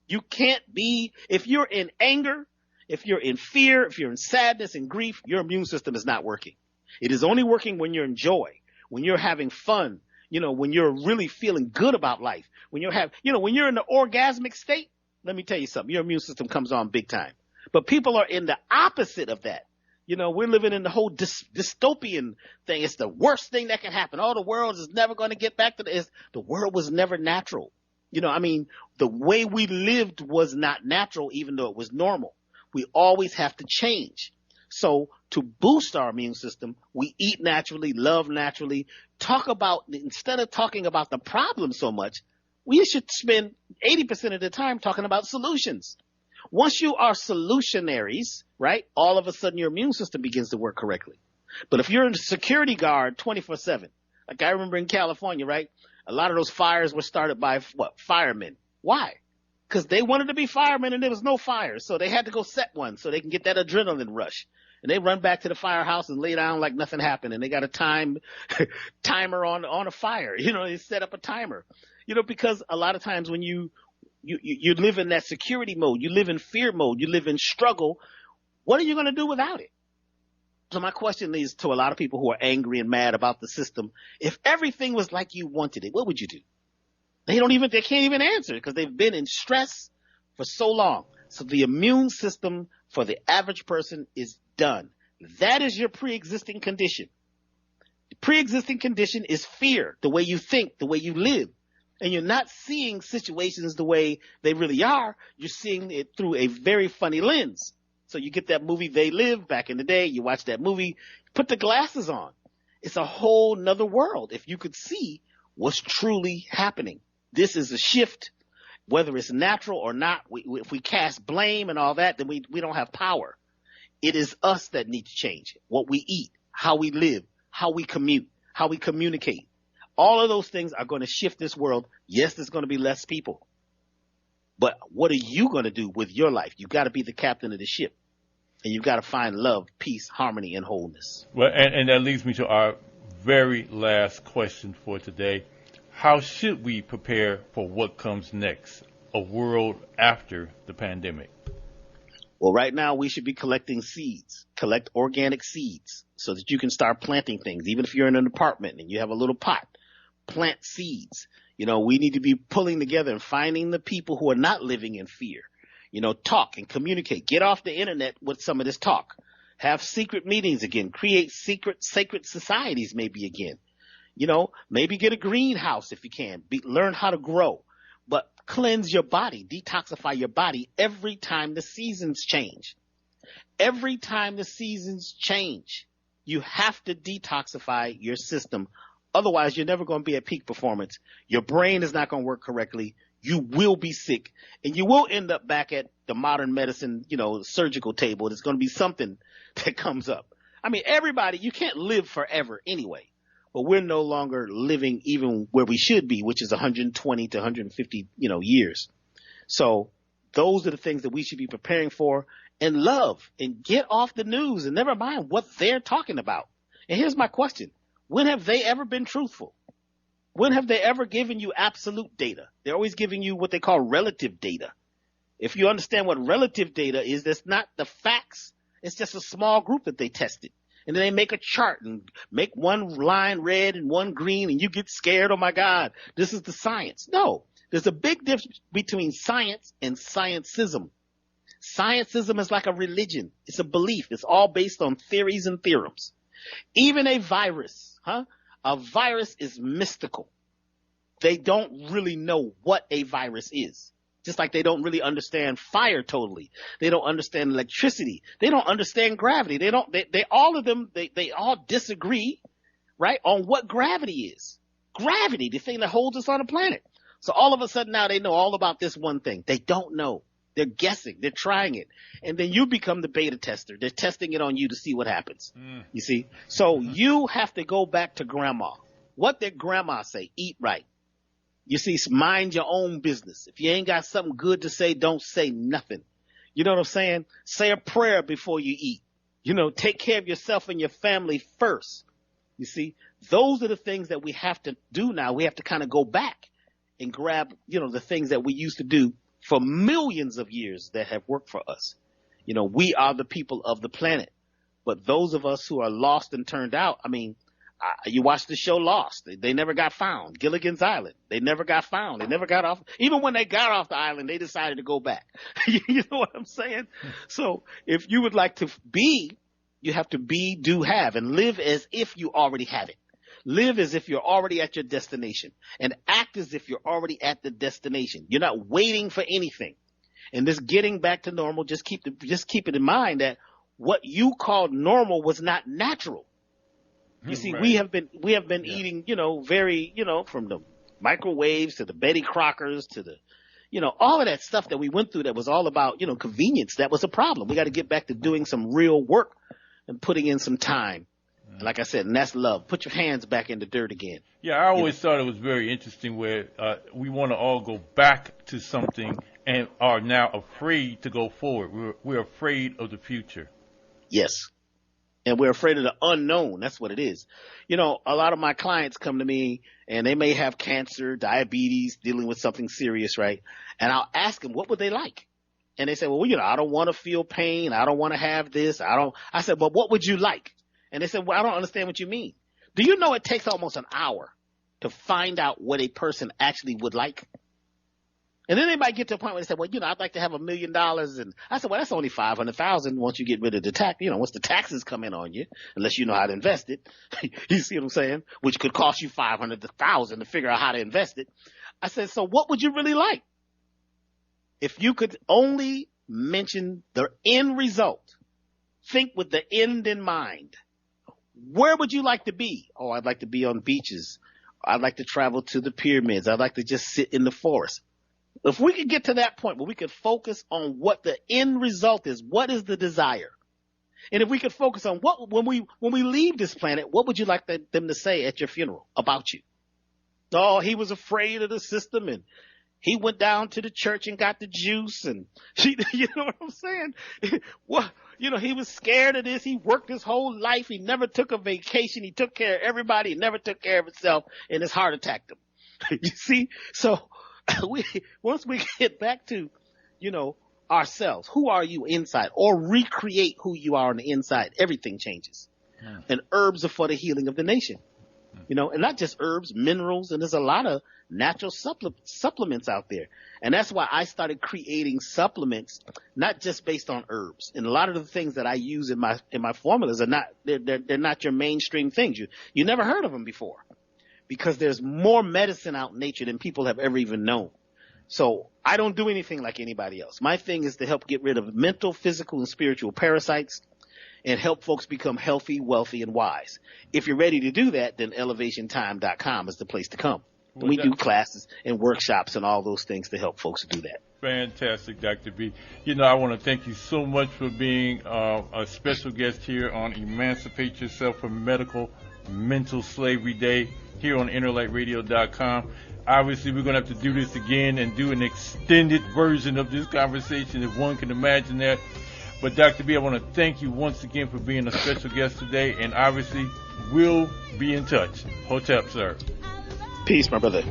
You can't be, if you're in anger, if you're in fear, if you're in sadness and grief, your immune system is not working. It is only working when you're in joy, when you're having fun, when you're really feeling good about life, when you're when you're in the orgasmic state. Let me tell you something. Your immune system comes on big time. But people are in the opposite of that. We're living in the whole dystopian thing. It's the worst thing that can happen. Oh, the world is never going to get back to this. The world was never natural. The way we lived was not natural, even though it was normal. We always have to change. So to boost our immune system, we eat naturally, love naturally, instead of talking about the problem so much, we should spend 80% of the time talking about solutions. Once you are solutionaries, right, all of a sudden your immune system begins to work correctly. But if you're a security guard 24/7, like I remember in California, right, a lot of those fires were started by firemen. Why? Because they wanted to be firemen and there was no fire. So they had to go set one so they can get that adrenaline rush. And they run back to the firehouse and lay down like nothing happened. And they got a timer on a fire. They set up a timer. Because a lot of times when you live in that security mode, you live in fear mode, you live in struggle, what are you going to do without it? So my question is to a lot of people who are angry and mad about the system. If everything was like you wanted it, what would you do? They can't even answer because they've been in stress for so long. So the immune system for the average person is done. That is your pre-existing condition. The pre-existing condition is fear, the way you think, the way you live. And you're not seeing situations the way they really are. You're seeing it through a very funny lens. So you get that movie They Live back in the day. You watch that movie, put the glasses on. It's a whole nother world. If you could see what's truly happening. This is a shift, whether it's natural or not. If we cast blame and all that, then we don't have power. It is us that need to change. What we eat, how we live, how we commute, how we communicate. All of those things are going to shift this world. Yes, there's going to be less people. But what are you going to do with your life? You got to be the captain of the ship. And you've got to find love, peace, harmony, and wholeness. Well, and that leads me to our very last question for today. How should we prepare for what comes next, a world after the pandemic? Well, right now we should be collecting seeds, collect organic seeds so that you can start planting things. Even if you're in an apartment and you have a little pot, plant seeds. We need to be pulling together and finding the people who are not living in fear. Talk and communicate. Get off the internet with some of this talk. Have secret meetings again. Create sacred societies maybe again. Maybe get a greenhouse if you can. Learn how to grow. But cleanse your body, detoxify your body every time the seasons change. Every time the seasons change, you have to detoxify your system. Otherwise, you're never going to be at peak performance. Your brain is not going to work correctly. You will be sick. And you will end up back at the modern medicine, surgical table. There's going to be something that comes up. I mean, everybody, you can't live forever anyway. But we're no longer living even where we should be, which is 120 to 150, years. So those are the things that we should be preparing for, and love, and get off the news and never mind what they're talking about. And here's my question. When have they ever been truthful? When have they ever given you absolute data? They're always giving you what they call relative data. If you understand what relative data is, that's not the facts. It's just a small group that they tested. And then they make a chart and make one line red and one green, and you get scared. Oh, my God, this is the science. No, there's a big difference between science and scientism. Scientism is like a religion. It's a belief. It's all based on theories and theorems. Even a virus, a virus is mystical. They don't really know what a virus is. Just like they don't really understand fire totally. They don't understand electricity. They don't understand gravity. They all disagree, right, on what gravity is. Gravity, the thing that holds us on the planet. So all of a sudden now they know all about this one thing. They don't know. They're guessing. They're trying it. And then you become the beta tester. They're testing it on you to see what happens. You see? So you have to go back to grandma. What did grandma say? Eat right. You see, mind your own business. If you ain't got something good to say, don't say nothing. You know what I'm saying? Say a prayer before you eat. Take care of yourself and your family first. You see, those are the things that we have to do now. We have to kind of go back and grab, the things that we used to do for millions of years that have worked for us. We are the people of the planet. But those of us who are lost and turned out, you watch the show Lost. They never got found. Gilligan's Island. They never got found. They never got off. Even when they got off the island, they decided to go back. You know what I'm saying? So if you would like to be, you have to be, do, have, and live as if you already have it. Live as if you're already at your destination, and act as if you're already at the destination. You're not waiting for anything. And this getting back to normal, just keep it in mind that what you called normal was not natural. You see, right. we have been eating, very, from the microwaves to the Betty Crockers to the, all of that stuff that we went through that was all about, convenience. That was a problem. We got to get back to doing some real work and putting in some time. Like I said, and that's love. Put your hands back in the dirt again. Yeah, I always thought it was very interesting where we want to all go back to something and are now afraid to go forward. We're afraid of the future. Yes. And we're afraid of the unknown. That's what it is. A lot of my clients come to me and they may have cancer, diabetes, dealing with something serious, right? And I'll ask them, what would they like? And they say, well, I don't want to feel pain. I don't want to have this. I said, well, what would you like? And they said, well, I don't understand what you mean. Do you know it takes almost an hour to find out what a person actually would like? And then they might get to a point where they say, well, I'd like to have $1 million. And I said, well, that's only $500,000 once you get rid of the tax, once the taxes come in on you, unless you know how to invest it. You see what I'm saying? Which could cost you $500,000 to figure out how to invest it. I said, so what would you really like? If you could only mention the end result, think with the end in mind. Where would you like to be? Oh, I'd like to be on beaches. I'd like to travel to the pyramids. I'd like to just sit in the forest. If we could get to that point where we could focus on what the end result is, what is the desire? And if we could focus on when we leave this planet, what would you like them to say at your funeral about you? Oh, he was afraid of the system and he went down to the church and got the juice and you know what I'm saying? Well, he was scared of this. He worked his whole life. He never took a vacation. He took care of everybody. He never took care of himself and his heart attacked him. You see? So once we get back to, ourselves, who are you inside, or recreate who you are on the inside, everything changes. And herbs are for the healing of the nation. And not just herbs, minerals, and there's a lot of natural supplements out there. And that's why I started creating supplements, not just based on herbs. And a lot of the things that I use in my formulas are not, they're not your mainstream things. You never heard of them before, because there's more medicine out in nature than people have ever even known. So I don't do anything like anybody else. My thing is to help get rid of mental, physical, and spiritual parasites and help folks become healthy, wealthy, and wise. If you're ready to do that, then elevationtime.com is the place to come. Well, we do classes and workshops and all those things to help folks do that. Fantastic, Dr. B. I want to thank you so much for being a special guest here on Emancipate Yourself from Mental Slavery Day here on InnerlightRadio.com. Obviously, we're going to have to do this again and do an extended version of this conversation, if one can imagine that. But Dr. B, I want to thank you once again for being a special guest today, and obviously we'll be in touch. Hotep, sir. Peace, my brother.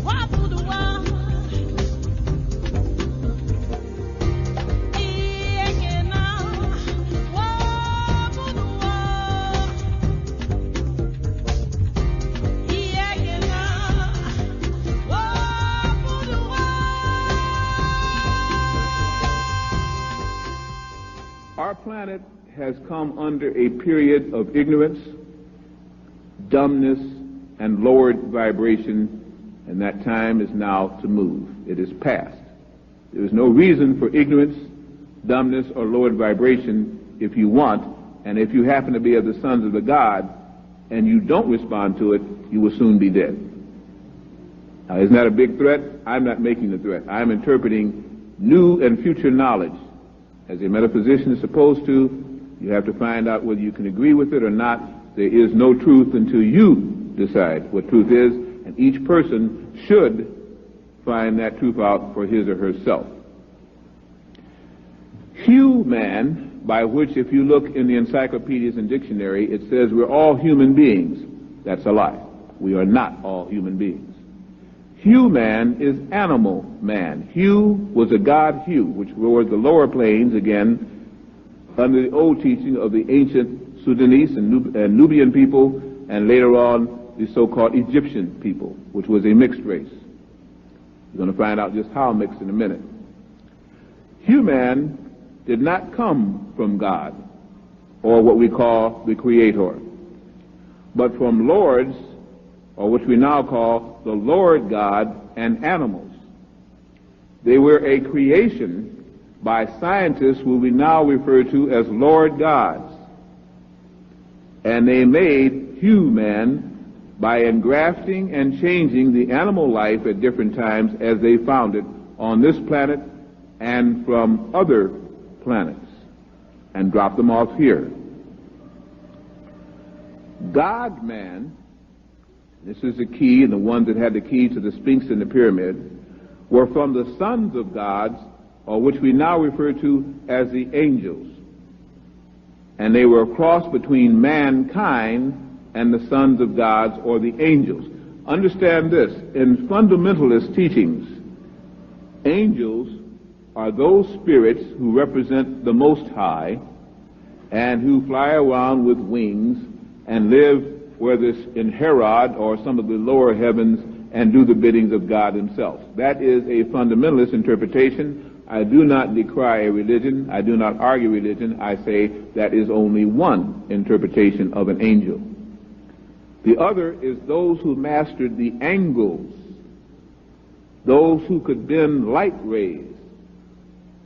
Wap planet has come under a period of ignorance, dumbness, and lowered vibration, and that time is now to move. It is past. There is no reason for ignorance, dumbness, or lowered vibration if you want, and if you happen to be of the sons of the God and you don't respond to it, you will soon be dead. Now, isn't that a big threat? I'm not making the threat. I'm interpreting new and future knowledge. As a metaphysician is supposed to, you have to find out whether you can agree with it or not. There is no truth until you decide what truth is, and each person should find that truth out for his or herself. Human, by which if you look in the encyclopedias and dictionary, it says we're all human beings. That's a lie. We are not all human beings. Human is animal man. Hu was a god Hu, which ruled the lower planes, again, under the old teaching of the ancient Sudanese and Nubian people, and later on the so-called Egyptian people, which was a mixed race. You're going to find out just how mixed in a minute. Human did not come from God, or what we call the Creator, but from lords, or which we now call the Lord God, and animals. They were a creation by scientists who we now refer to as Lord gods. And they made human by engrafting and changing the animal life at different times as they found it on this planet and from other planets, and dropped them off here. God-man, this is the key, and the ones that had the key to the Sphinx and the pyramid, were from the sons of gods, or which we now refer to as the angels. And they were a cross between mankind and the sons of gods, or the angels. Understand this, in fundamentalist teachings, angels are those spirits who represent the Most High and who fly around with wings and live whether it's in Herod or some of the lower heavens, and do the biddings of God himself. That is a fundamentalist interpretation. I do not decry a religion. I do not argue religion. I say that is only one interpretation of an angel. The other is those who mastered the angles, those who could bend light rays,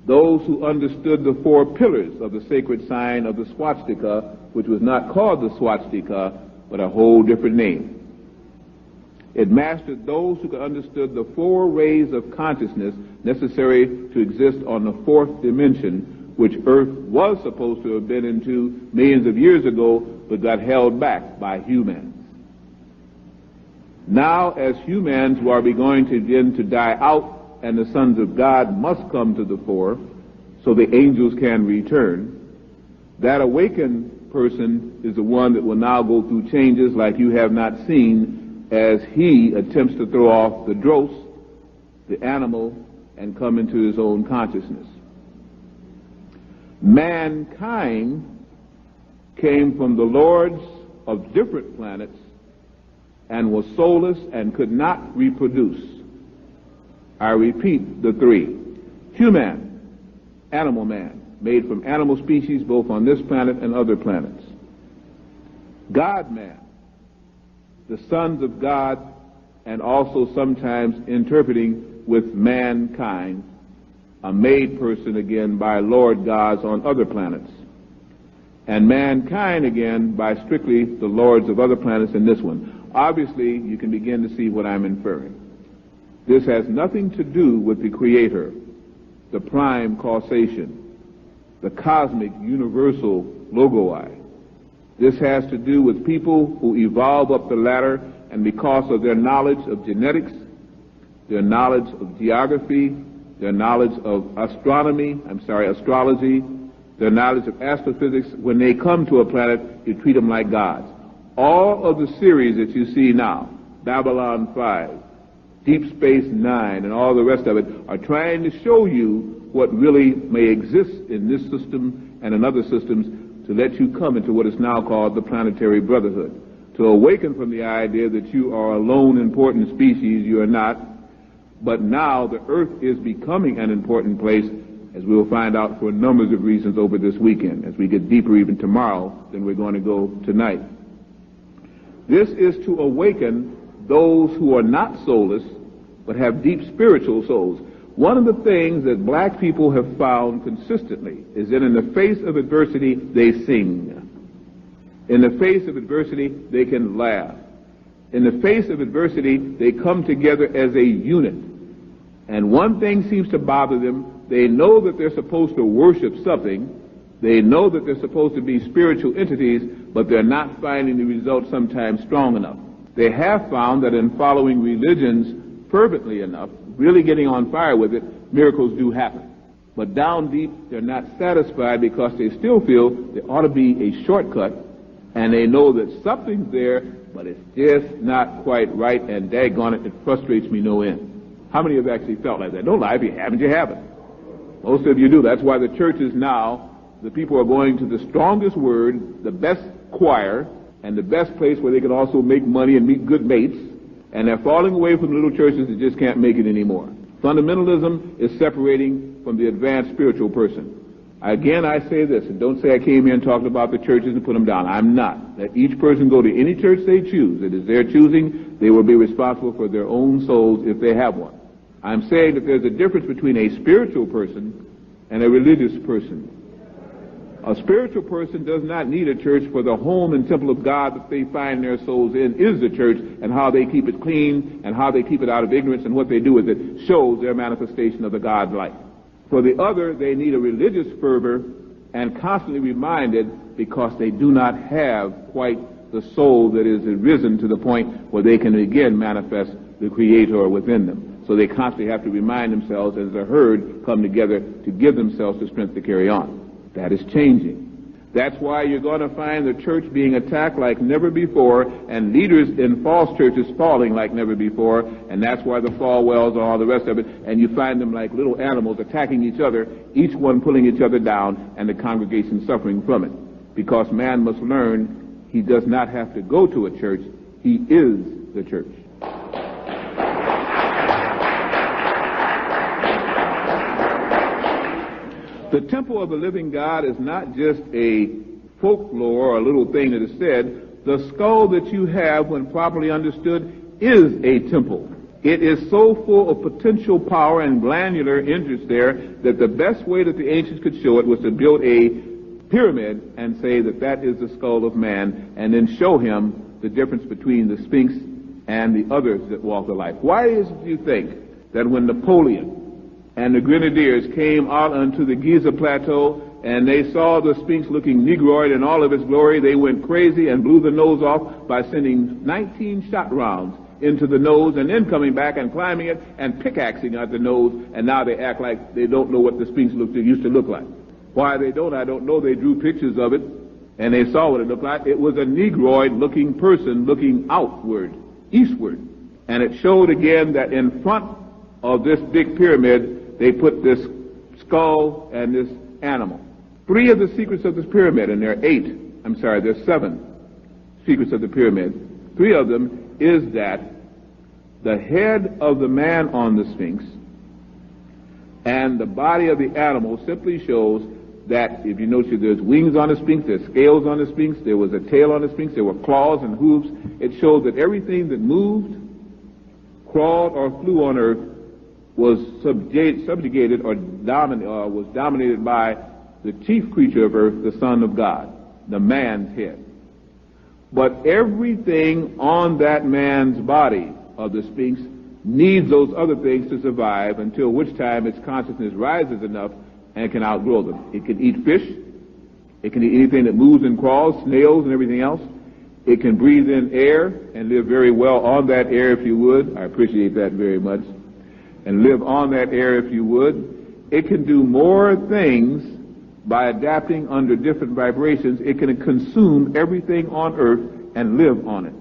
those who understood the four pillars of the sacred sign of the swastika, which was not called the swastika, but a whole different name. It mastered those who could understood the four rays of consciousness necessary to exist on the fourth dimension, which Earth was supposed to have been into millions of years ago, but got held back by humans. Now, as humans who are going to begin to die out, and the sons of God must come to the fore, so the angels can return, that awakened person is the one that will now go through changes like you have not seen, as he attempts to throw off the dross, the animal, and come into his own consciousness. Mankind came from the lords of different planets and was soulless and could not reproduce. I repeat the three. Human, animal man, made from animal species both on this planet and other planets. God-man, the sons of God, and also sometimes interpreting with mankind, a made person again by Lord gods on other planets. And mankind again by strictly the lords of other planets in this one. Obviously, you can begin to see what I'm inferring. This has nothing to do with the Creator, the prime causation, the cosmic universal logoi. This has to do with people who evolve up the ladder, and because of their knowledge of genetics, their knowledge of geography, their knowledge of astrology, their knowledge of astrophysics, when they come to a planet, you treat them like gods. All of the series that you see now, Babylon 5, Deep Space Nine, and all the rest of it, are trying to show you what really may exist in this system and in other systems to let you come into what is now called the planetary brotherhood. To awaken from the idea that you are a lone important species, you are not. But now the Earth is becoming an important place, as we'll find out for numbers of reasons over this weekend, as we get deeper even tomorrow than we're going to go tonight. This is to awaken those who are not soulless, but have deep spiritual souls. One of the things that black people have found consistently is that in the face of adversity, they sing. In the face of adversity, they can laugh. In the face of adversity, they come together as a unit. And one thing seems to bother them. They know that they're supposed to worship something. They know that they're supposed to be spiritual entities, but they're not finding the results sometimes strong enough. They have found that in following religions fervently enough, really getting on fire with it, miracles do happen. But down deep, they're not satisfied because they still feel there ought to be a shortcut, and they know that something's there, but it's just not quite right, and daggone it frustrates me no end. How many have actually felt like that? Don't lie, if you haven't, you haven't. Most of you do. That's why the churches now, the people are going to the strongest word, the best choir, and the best place where they can also make money and meet good mates, and they're falling away from little churches that just can't make it anymore. Fundamentalism is separating from the advanced spiritual person. Again, I say this, and don't say I came here and talked about the churches and put them down. I'm not. Let each person go to any church they choose. It is their choosing. They will be responsible for their own souls if they have one. I'm saying that there's a difference between a spiritual person and a religious person. A spiritual person does not need a church, for the home and temple of God that they find their souls in is the church, and how they keep it clean and how they keep it out of ignorance and what they do with it shows their manifestation of the God life. For the other, they need a religious fervor and constantly reminded because they do not have quite the soul that is arisen to the point where they can again manifest the Creator within them. So they constantly have to remind themselves as a herd come together to give themselves the strength to carry on. That is changing. That's why you're going to find the church being attacked like never before, and leaders in false churches falling like never before, and that's why the Falwells and all the rest of it, and you find them like little animals attacking each other, each one pulling each other down, and the congregation suffering from it. Because man must learn he does not have to go to a church, he is the church. The temple of the living God is not just a folklore or a little thing that is said. The skull that you have, when properly understood, is a temple. It is so full of potential power and glandular interest there that the best way that the ancients could show it was to build a pyramid and say that that is the skull of man, and then show him the difference between the Sphinx and the others that walk the life. Why is it you think that when Napoleon and the Grenadiers came out onto the Giza Plateau and they saw the Sphinx looking negroid in all of its glory, they went crazy and blew the nose off by sending 19 shot rounds into the nose and then coming back and climbing it and pickaxing at the nose, and now they act like they don't know what the Sphinx used to look like. Why they don't, I don't know. They drew pictures of it and they saw what it looked like. It was a negroid looking person looking outward, eastward, and it showed again that in front of this big pyramid they put this skull and this animal. Three of the secrets of this pyramid, and there's 7 secrets of the pyramid. 3 of them is that the head of the man on the Sphinx and the body of the animal simply shows that, if you notice, there's wings on the Sphinx, there's scales on the Sphinx, there was a tail on the Sphinx, there were claws and hooves. It shows that everything that moved, crawled, or flew on earth was subjugated or was dominated by the chief creature of earth, the Son of God, the man's head. But everything on that man's body of the Sphinx needs those other things to survive, until which time its consciousness rises enough and can outgrow them. It can eat fish. It can eat anything that moves and crawls, snails and everything else. It can breathe in air and live very well on that air if you would. I appreciate that very much. And live on that air if you would. It can do more things by adapting under different vibrations. It can consume everything on earth and live on it,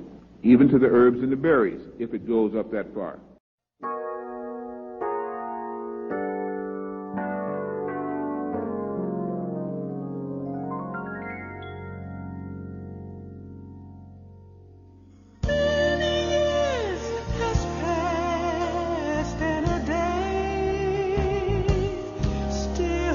even to the herbs and the berries, if it goes up that far. Still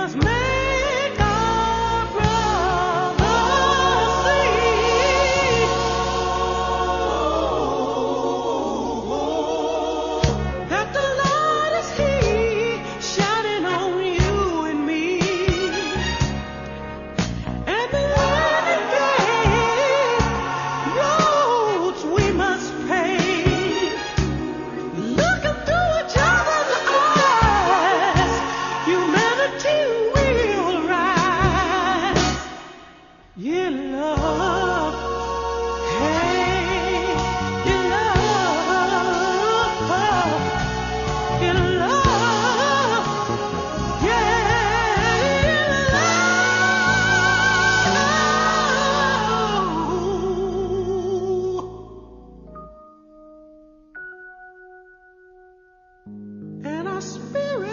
must make our brothers see that the light is He shining on you and me, and the living gate roads we must pave. Looking through each other's eyes, humanity will rise. Yeah, love. Hey, yeah, love. Yeah, love. Yeah, love. And our spirit